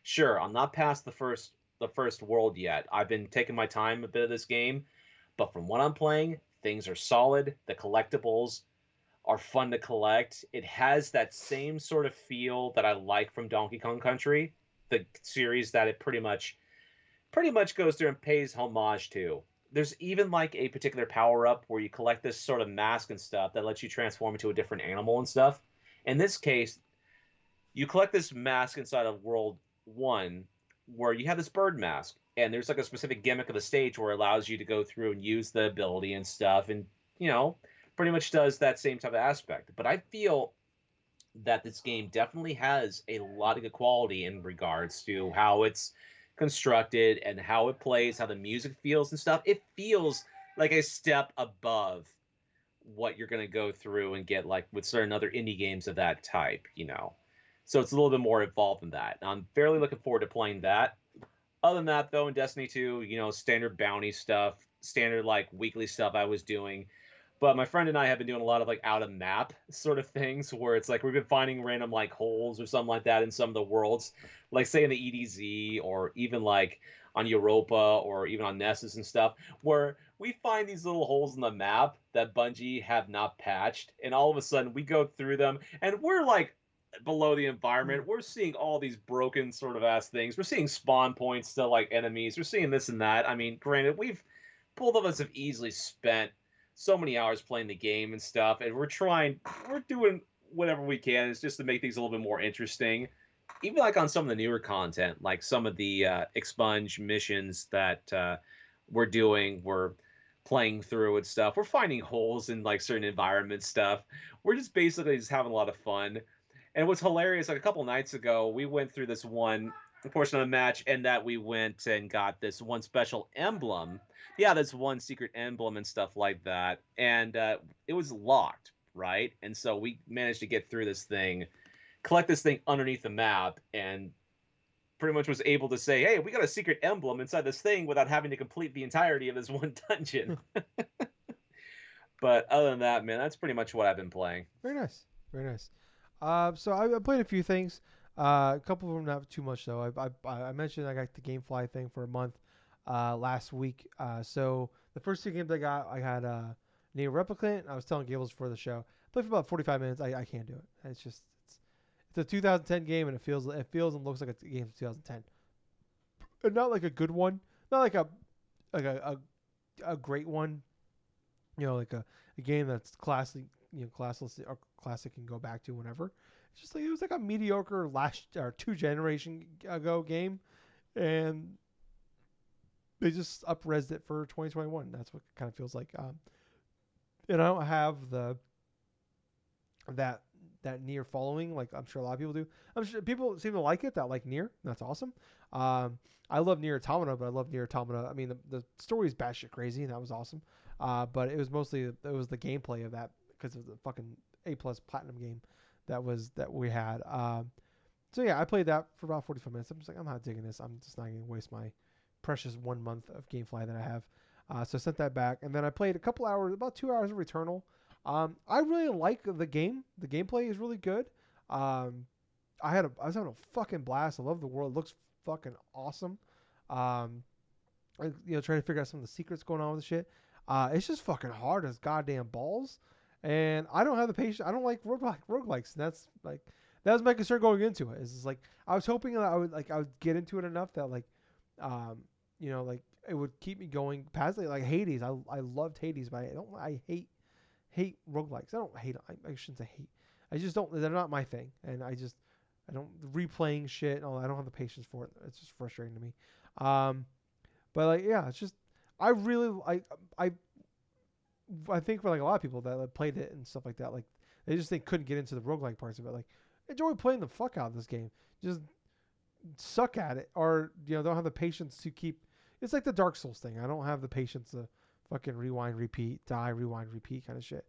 Sure, I'm not past the first world yet. I've been taking my time a bit of this game, but from what I'm playing, things are solid. The collectibles are fun to collect. It has that same sort of feel that I like from Donkey Kong Country, the series that it pretty much goes through and pays homage to. There's even like a particular power up where you collect this sort of mask and stuff that lets you transform into a different animal and stuff. In this case, you collect this mask inside of World 1 where you have this bird mask, and there's like a specific gimmick of the stage where it allows you to go through and use the ability and stuff, and you know, pretty much does that same type of aspect. But I feel that this game definitely has a lot of good quality in regards to how it's constructed and how it plays, how the music feels and stuff. It feels like a step above what you're going to go through and get like with certain other indie games of that type. So it's a little bit more involved than that. I'm fairly looking forward to playing that. Other than that, though, in Destiny 2, standard bounty stuff, standard like weekly stuff I was doing. But my friend and I have been doing a lot of like out of map sort of things where it's like we've been finding random like holes or something like that in some of the worlds, like say in the EDZ or even like on Europa or even on Nessus and stuff, where we find these little holes in the map that Bungie have not patched, and all of a sudden we go through them and we're like below the Hmm. environment. We're seeing all these broken sort of ass things. We're seeing spawn points to like enemies. We're seeing this and that. I mean, granted, both of us have easily spent so many hours playing the game and stuff, and we're doing whatever we can. It's just to make things a little bit more interesting. Even like on some of the newer content, like some of the expunge missions that we're doing, we're playing through and stuff. We're finding holes in like certain environment stuff. We're just basically just having a lot of fun. And what's hilarious, like a couple nights ago, we went through this one portion of the match, and that we went and got this one special emblem. Yeah, this one secret emblem and stuff like that. And it was locked, right? And so we managed to get through this thing, collect this thing underneath the map, and pretty much was able to say, hey, we got a secret emblem inside this thing without having to complete the entirety of this one dungeon. But other than that, man, that's pretty much what I've been playing. Very nice. Very nice. So I played a few things. A couple of them not too much though. I mentioned I got the GameFly thing for a month last week. So the first two games I got, I had Nier Replicant. I was telling Gables before the show. I played for about 45 minutes. I can't do it. It's a 2010 game and it feels and looks like a game from 2010. And not like a good one. Not like like a great one. Like a game that's classic, classless or classic and go back to whenever. It's just like it was like a mediocre last or 2 generation ago game, and they just upresed it for 2021. That's what it kind of feels like. And I don't have that that Nier following like I'm sure a lot of people do. I'm sure people seem to like it that like Nier. That's awesome. I love Nier Automata, but I love Nier Automata. I mean, the story is batshit crazy, and that was awesome. But it was the gameplay of that because it was the fucking A plus platinum game that we had. So yeah, I played that for about 45 minutes. I'm just like, I'm not digging this. I'm just not going to waste my precious 1 month of GameFly that I have. So I sent that back, and then I played a couple hours, about 2 hours of Returnal. I really like the game. The gameplay is really good. Um, I was having a fucking blast. I love the world. It looks fucking awesome. Um, trying to figure out some of the secrets going on with the shit. It's just fucking hard as goddamn balls. And I don't have the patience. I don't like roguelikes. And that's like, that was my concern going into it. Is just like, I was hoping that I would get into it enough that like, um, like it would keep me going past like Hades. I loved Hades, but I hate roguelikes. I don't hate. I shouldn't say hate. I just don't. They're not my thing, and I don't replaying shit. Oh, I don't have the patience for it. It's just frustrating to me. Um, but like, yeah, it's just I really I think for like a lot of people that like, played it and stuff like that, like they couldn't get into the roguelike parts of it. Like, enjoy playing the fuck out of this game. Just suck at it, or don't have the patience to keep. It's like the Dark Souls thing. I don't have the patience to fucking rewind, repeat, die, rewind, repeat kind of shit.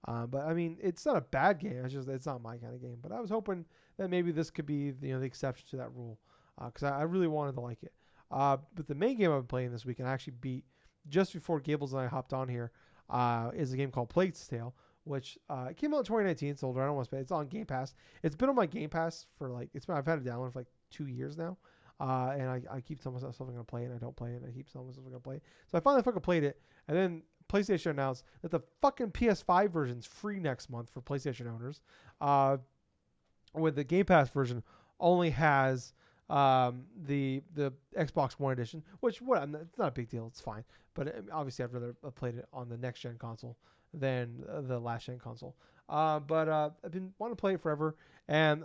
But I mean, it's not a bad game. It's not my kind of game. But I was hoping that maybe this could be the exception to that rule, because I really wanted to like it. But the main game I've been playing this week and I actually beat just before Gables and I hopped on here is a game called Plague's Tale, which came out in 2019. It's older. I don't want to say it's on Game Pass. It's been on my Game Pass for like I've had it downloaded for like 2 years now. And I keep telling myself I'm going to play it, and I don't play it, and I keep telling myself I'm going to play it. So I finally fucking played it, and then PlayStation announced that the fucking PS5 version's free next month for PlayStation owners. With the Game Pass version only has the Xbox One edition, which it's not a big deal. It's fine, but obviously I'd rather have played it on the next gen console than the last gen console. But I've been wanting to play it forever, and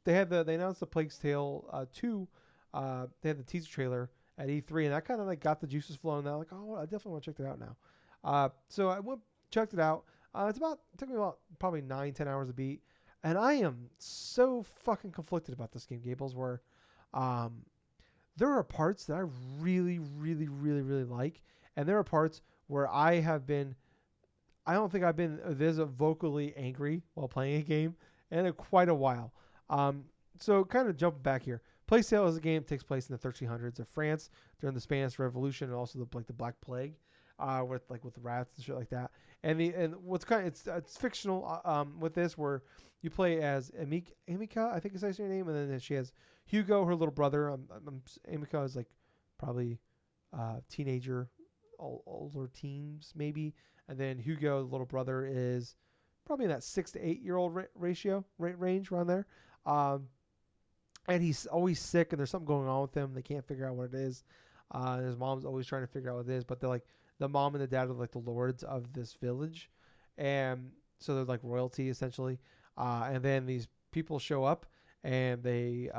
they announced the Plague's Tale 2. They had the teaser trailer at E3, and that kind of like got the juices flowing. Now, like, oh, I definitely want to check that out now. So I went checked it out. It took me about probably 9-10 hours to beat, and I am so fucking conflicted about this game, Gables. Where um, there are parts that I really, really, really, really like, and there are parts where I don't think I've been this vocally angry while playing a game in quite a while. Um, so kind of jumping back here, Plague Tale is a game that takes place in the 1300s of France during the Spanish Revolution and also the Black Plague, with rats and shit like that. And what's it's fictional with this where you play as Amica, I think is her name, and then she has Hugo, her little brother. Amica is like probably teenager, older teens maybe, and then Hugo, the little brother, is probably in that 6 to 8 year old range around there. Um, and he's always sick, and there's something going on with him. They can't figure out what it is. And his mom's always trying to figure out what it is, but they're like the mom and the dad are like the lords of this village, and so they're like royalty essentially. And then these people show up, and they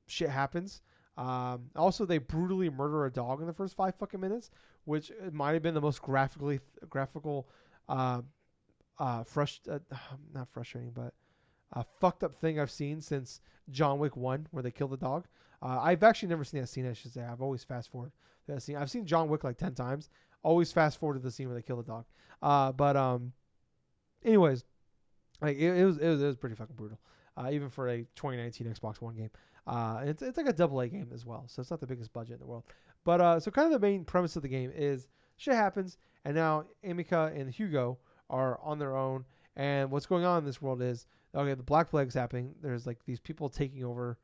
shit happens. Also, they brutally murder a dog in the first 5 fucking minutes, which might have been the most graphical, uh, not frustrating, but fucked up thing I've seen since John Wick 1, where they kill the dog. I've actually never seen that scene, I should say. I've always fast forward that scene. I've seen John Wick like 10 times. Always fast forward to the scene where they kill the dog. But anyways, like it was pretty fucking brutal, even for a 2019 Xbox One game. And it's like a double A game as well, so it's not the biggest budget in the world. But so kind of the main premise of the game is shit happens, and now Amica and Hugo are on their own. And what's going on in this world is, okay, the Black Plague's happening. There's like these people taking over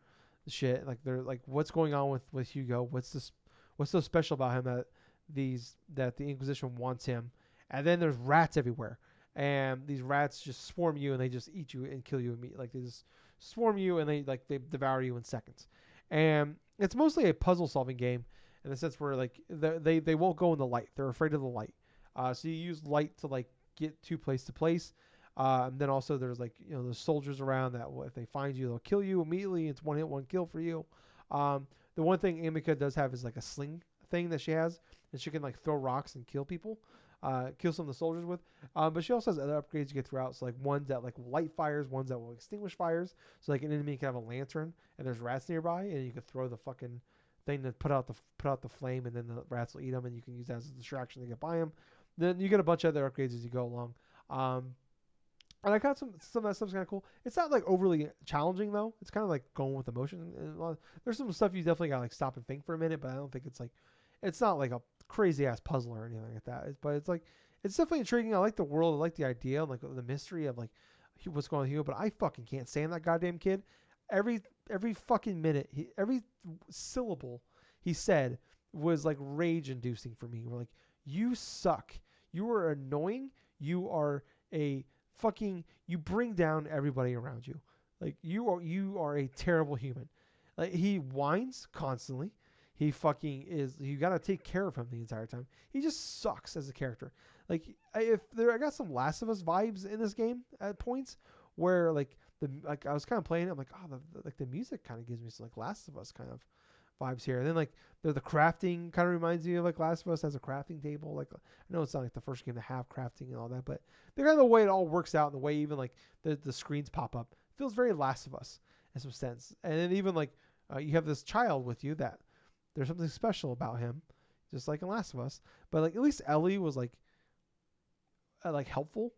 the shit. Like they're like, what's going on with Hugo? What's so special about him that the Inquisition wants him? And then there's rats everywhere, and these rats just swarm you, and they just eat you and kill you immediately. Like they just swarm you, and they devour you in seconds. And it's mostly a puzzle solving game in the sense where like they won't go in the light. They're afraid of the light. So you use light to like get to place to place. And then also there's like there's soldiers around that if they find you they'll kill you immediately. It's one hit one kill for you. The one thing Amica does have is like a sling thing that she has, and she can like throw rocks and kill people, kill some of the soldiers with. But she also has other upgrades you get throughout. So like ones that like light fires, ones that will extinguish fires. So like an enemy can have a lantern and there's rats nearby, and you can throw the fucking thing to put out the flame, and then the rats will eat them, and you can use that as a distraction to get by them. Then you get a bunch of other upgrades as you go along. And I got some of that stuff's kind of cool. It's not like overly challenging though. It's kind of like going with emotion. There's some stuff you definitely gotta like stop and think for a minute, but I don't think it's like it's not like a crazy ass puzzle or anything like that. But it's like it's definitely intriguing. I like the world. I like the idea, like the mystery of like what's going on with Hugo. But I fucking can't stand that goddamn kid. Every every fucking minute, every syllable he said was like rage inducing for me. We're like, you suck. You are annoying. You are a fucking you bring down everybody around you. Like you are a terrible human. Like he whines constantly. He fucking is. You gotta take care of him the entire time. He just sucks as a character. Like I got some Last of Us vibes in this game at points where like I was kind of playing it. I'm like, oh, like the music kind of gives me some like Last of Us kind of vibes here. And then like the crafting kind of reminds me of like Last of Us has a crafting table. Like I know it's not like the first game to have crafting and all that, but the kind of the way it all works out and the way even like the screens pop up feels very Last of Us in some sense. And then even like you have this child with you that there's something special about him, just like in Last of Us. But like at least Ellie was like helpful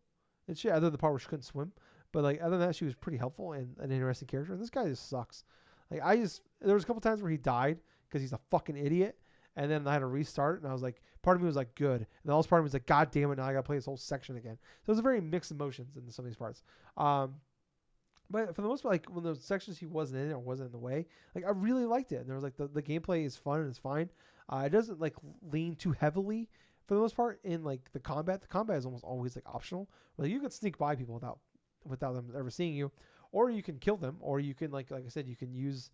and shit. Other than the part where she couldn't swim, but like other than that, she was pretty helpful and an interesting character. And this guy just sucks. Like there was a couple times where he died because he's a fucking idiot, and then I had to restart, and I was like, part of me was like, good, and the other part of me was like, god damn it, now I gotta play this whole section again. So it was a very mixed emotions in some of these parts. But for the most part, like when those sections he wasn't in or wasn't in the way, like I really liked it. And there was like the gameplay is fun and it's fine. It doesn't like lean too heavily for the most part in like the combat. The combat is almost always like optional. Like you can sneak by people without them ever seeing you, or you can kill them, or you can like I said, you can use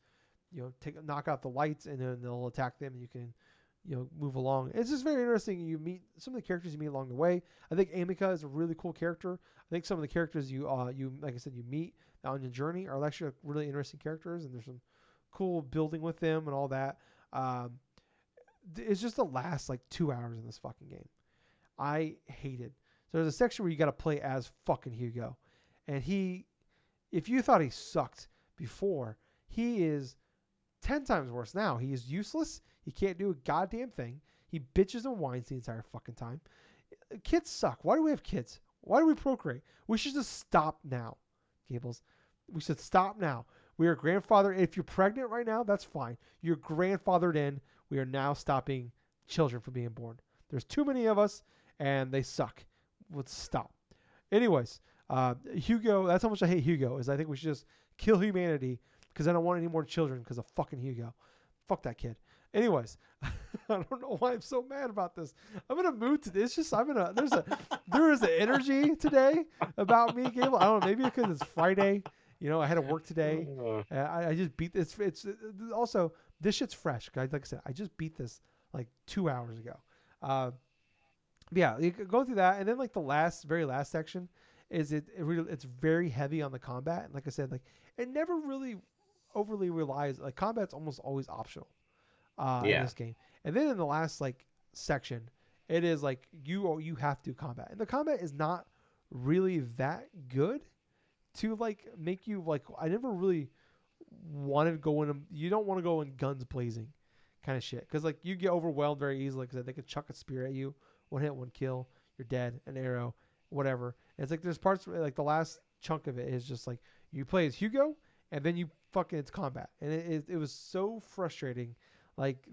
knock out the lights and then they'll attack them and you can move along. It's just very interesting. You meet some of the characters you meet along the way. I think Amika is a really cool character. I think some of the characters you like I said you meet on your journey are actually really interesting characters, and there's some cool building with them and all that. Um, it's just the last like 2 hours in this fucking game. I hated. So there's a section where you got to play as fucking Hugo, and if you thought he sucked before, he is 10 times worse now. He is useless. He can't do a goddamn thing. He bitches and whines the entire fucking time. Kids suck. Why do we have kids? Why do we procreate? We should just stop now, Gables. We should stop now. We are grandfathered. If you're pregnant right now, that's fine. You're grandfathered in. We are now stopping children from being born. There's too many of us, and they suck. Let's stop. Anyways, Hugo, that's how much I hate Hugo, is I think we should just kill humanity because I don't want any more children because of fucking Hugo. Fuck that kid. Anyways, I don't know why I'm so mad about this. I'm in a mood today. It's just there is an energy today about me, Gable. I don't know, maybe because it's Friday. I had to work today. I just beat this. It's also this shit's fresh, guys. Like I said, I just beat this like 2 hours ago. Yeah, you go through that, and then like the very last section is it's very heavy on the combat. And like I said, like it never really overly relies. Like combat's almost always optional in Yeah. this game. And then in the last like section, it is like you have to combat, and the combat is not really that good to like make you like. I never really wanted to go in. You don't want to go in guns blazing, kind of shit, because like you get overwhelmed very easily because they could chuck a spear at you, one hit, one kill, you're dead, an arrow, whatever. And it's like there's parts where, like the last chunk of it is just like you play as Hugo, and then you fucking it's combat, and it was so frustrating. Like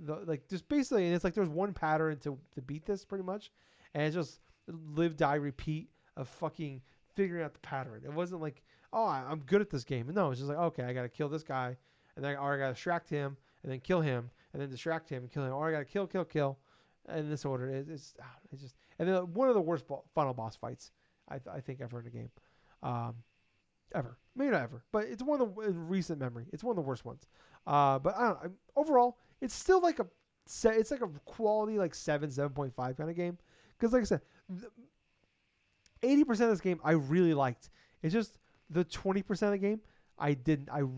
just basically, and it's like there's one pattern to beat this pretty much, and it's just live, die, repeat of fucking figuring out the pattern. It wasn't like, oh, I'm good at this game. No, it's just like, okay, I gotta kill this guy, and then or I gotta distract him, and then kill him, and then distract him and kill him, or I gotta kill, in this order. It's just, and then one of the worst final boss fights I think ever in a game, um, ever. Maybe not ever, but it's one of the in recent memory. It's one of the worst ones. But I don't know. Overall, it's still like it's like a quality like 7.5 kind of game. Because like I said, 80% of this game I really liked. It's just the 20% of the game I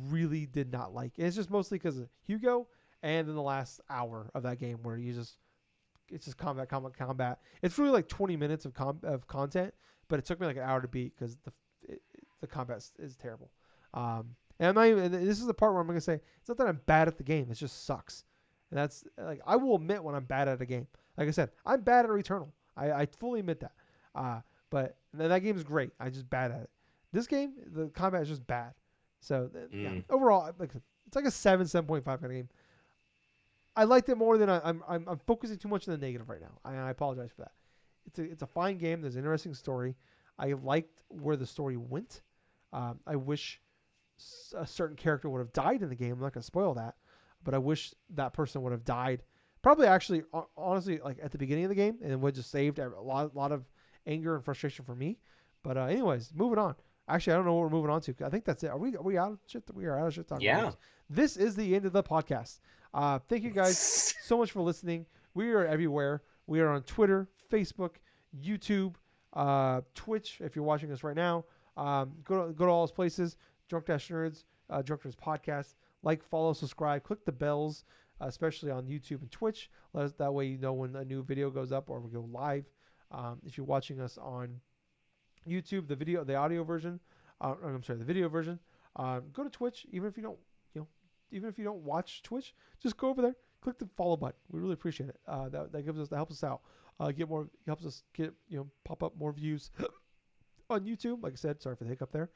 really did not like. And it's just mostly because of Hugo and in the last hour of that game where it's just combat. It's really like 20 minutes of content, but it took me like an hour to beat because the combat is terrible. And I'm not even. And this is the part where I'm gonna say it's not that I'm bad at the game. It just sucks. And that's like I will admit when I'm bad at a game. Like I said, I'm bad at Returnal. I fully admit that. But that game is great. I'm just bad at it. This game, the combat is just bad. So yeah, Mm. overall, it's like a 7.5 kind of game. I liked it more than I'm focusing too much on the negative right now. I apologize for that. It's a fine game. There's an interesting story. I liked where the story went. I wish a certain character would have died in the game. I'm not gonna spoil that, but I wish that person would have died. Probably actually, honestly, like at the beginning of the game, and would just saved a lot of anger and frustration for me. But anyways, moving on. Actually, I don't know what we're moving on to. I think that's it. Are we out of shit? We are out of shit talking Yeah. games. This is the end of the podcast. Thank you guys so much for listening. We are everywhere. We are on Twitter, Facebook, YouTube, Twitch. If you're watching us right now, go to all those places. Drunk-Nerds, Drunk-Nerds podcast. Like, follow, subscribe, click the bells, especially on YouTube and Twitch. That way you know when a new video goes up or we go live. If you're watching us on YouTube, the audio version. I'm sorry, the video version. Go to Twitch, even if you don't, even if you don't watch Twitch, just go over there, click the follow button. We really appreciate it. That helps us out. Helps us get pop up more views on YouTube. Like I said, sorry for the hiccup there.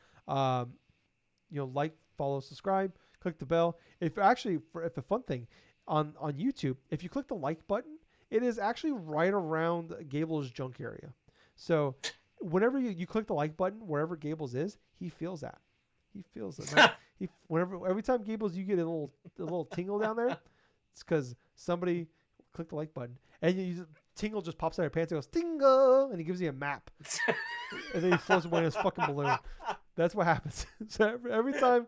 Like, follow, subscribe, click the bell. If the fun thing on YouTube, if you click the like button, it is actually right around Gable's junk area. So whenever you click the like button, wherever Gables is, he feels that. He feels it. Every time Gables, you get a little tingle down there, it's because somebody clicked the like button, and Tingle just pops out of your pants and goes Tingle, and he gives you a map, and then he floats away in his fucking balloon. That's what happens. So every time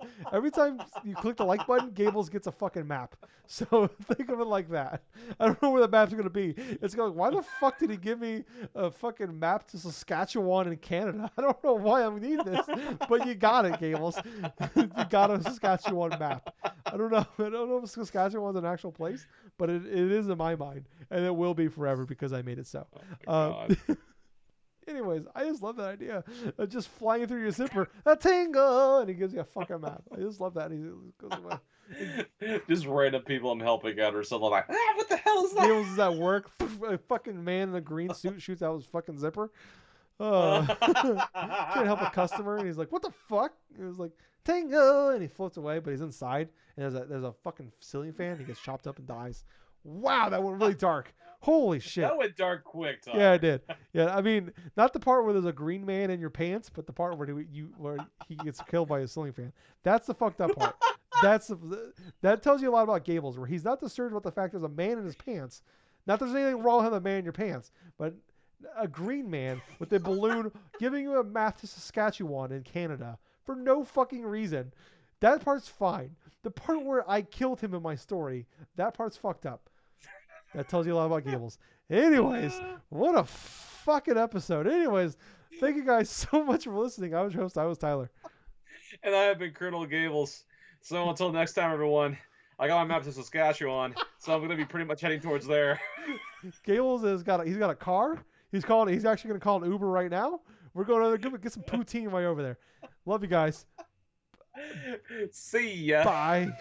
you click the like button, Gables gets a fucking map. So think of it like that. I don't know where the map's gonna be. It's going. Why the fuck did he give me a fucking map to Saskatchewan in Canada? I don't know why I need this, but you got it, Gables. You got a Saskatchewan map. I don't know if Saskatchewan's an actual place, but it is in my mind, and it will be forever because I made it so. Oh my God. Anyways, I just love that idea of just flying through your zipper, a tingle, and he gives you a fucking map. I just love that. He goes away. Just random people I'm helping out or something like, what the hell is that? Gables is at work. A fucking man in a green suit shoots out his fucking zipper. Trying to help a customer, and he's like, "What the fuck?" It was like tingle, and he floats away, but he's inside, and there's a fucking ceiling fan. He gets chopped up and dies. Wow, that went really dark. Holy shit. That went dark quick, Tyler. Yeah, I did. Yeah, I mean, not the part where there's a green man in your pants, but the part where he gets killed by a ceiling fan. That's the fucked up part. That tells you a lot about Gables, where he's not disturbed about the fact there's a man in his pants. Not that there's anything wrong with having a man in your pants, but a green man with a balloon giving you a map to Saskatchewan in Canada for no fucking reason. That part's fine. The part where I killed him in my story, that part's fucked up. That tells you a lot about Gables. Anyways, what a fucking episode. Anyways, thank you guys so much for listening. I was your host. I was Tyler. And I have been Colonel Gables. So until next time, everyone, I got my map to Saskatchewan, so I'm going to be pretty much heading towards there. Gables he's got a car. He's actually going to call an Uber right now. We're going to get some poutine right over there. Love you guys. See ya. Bye.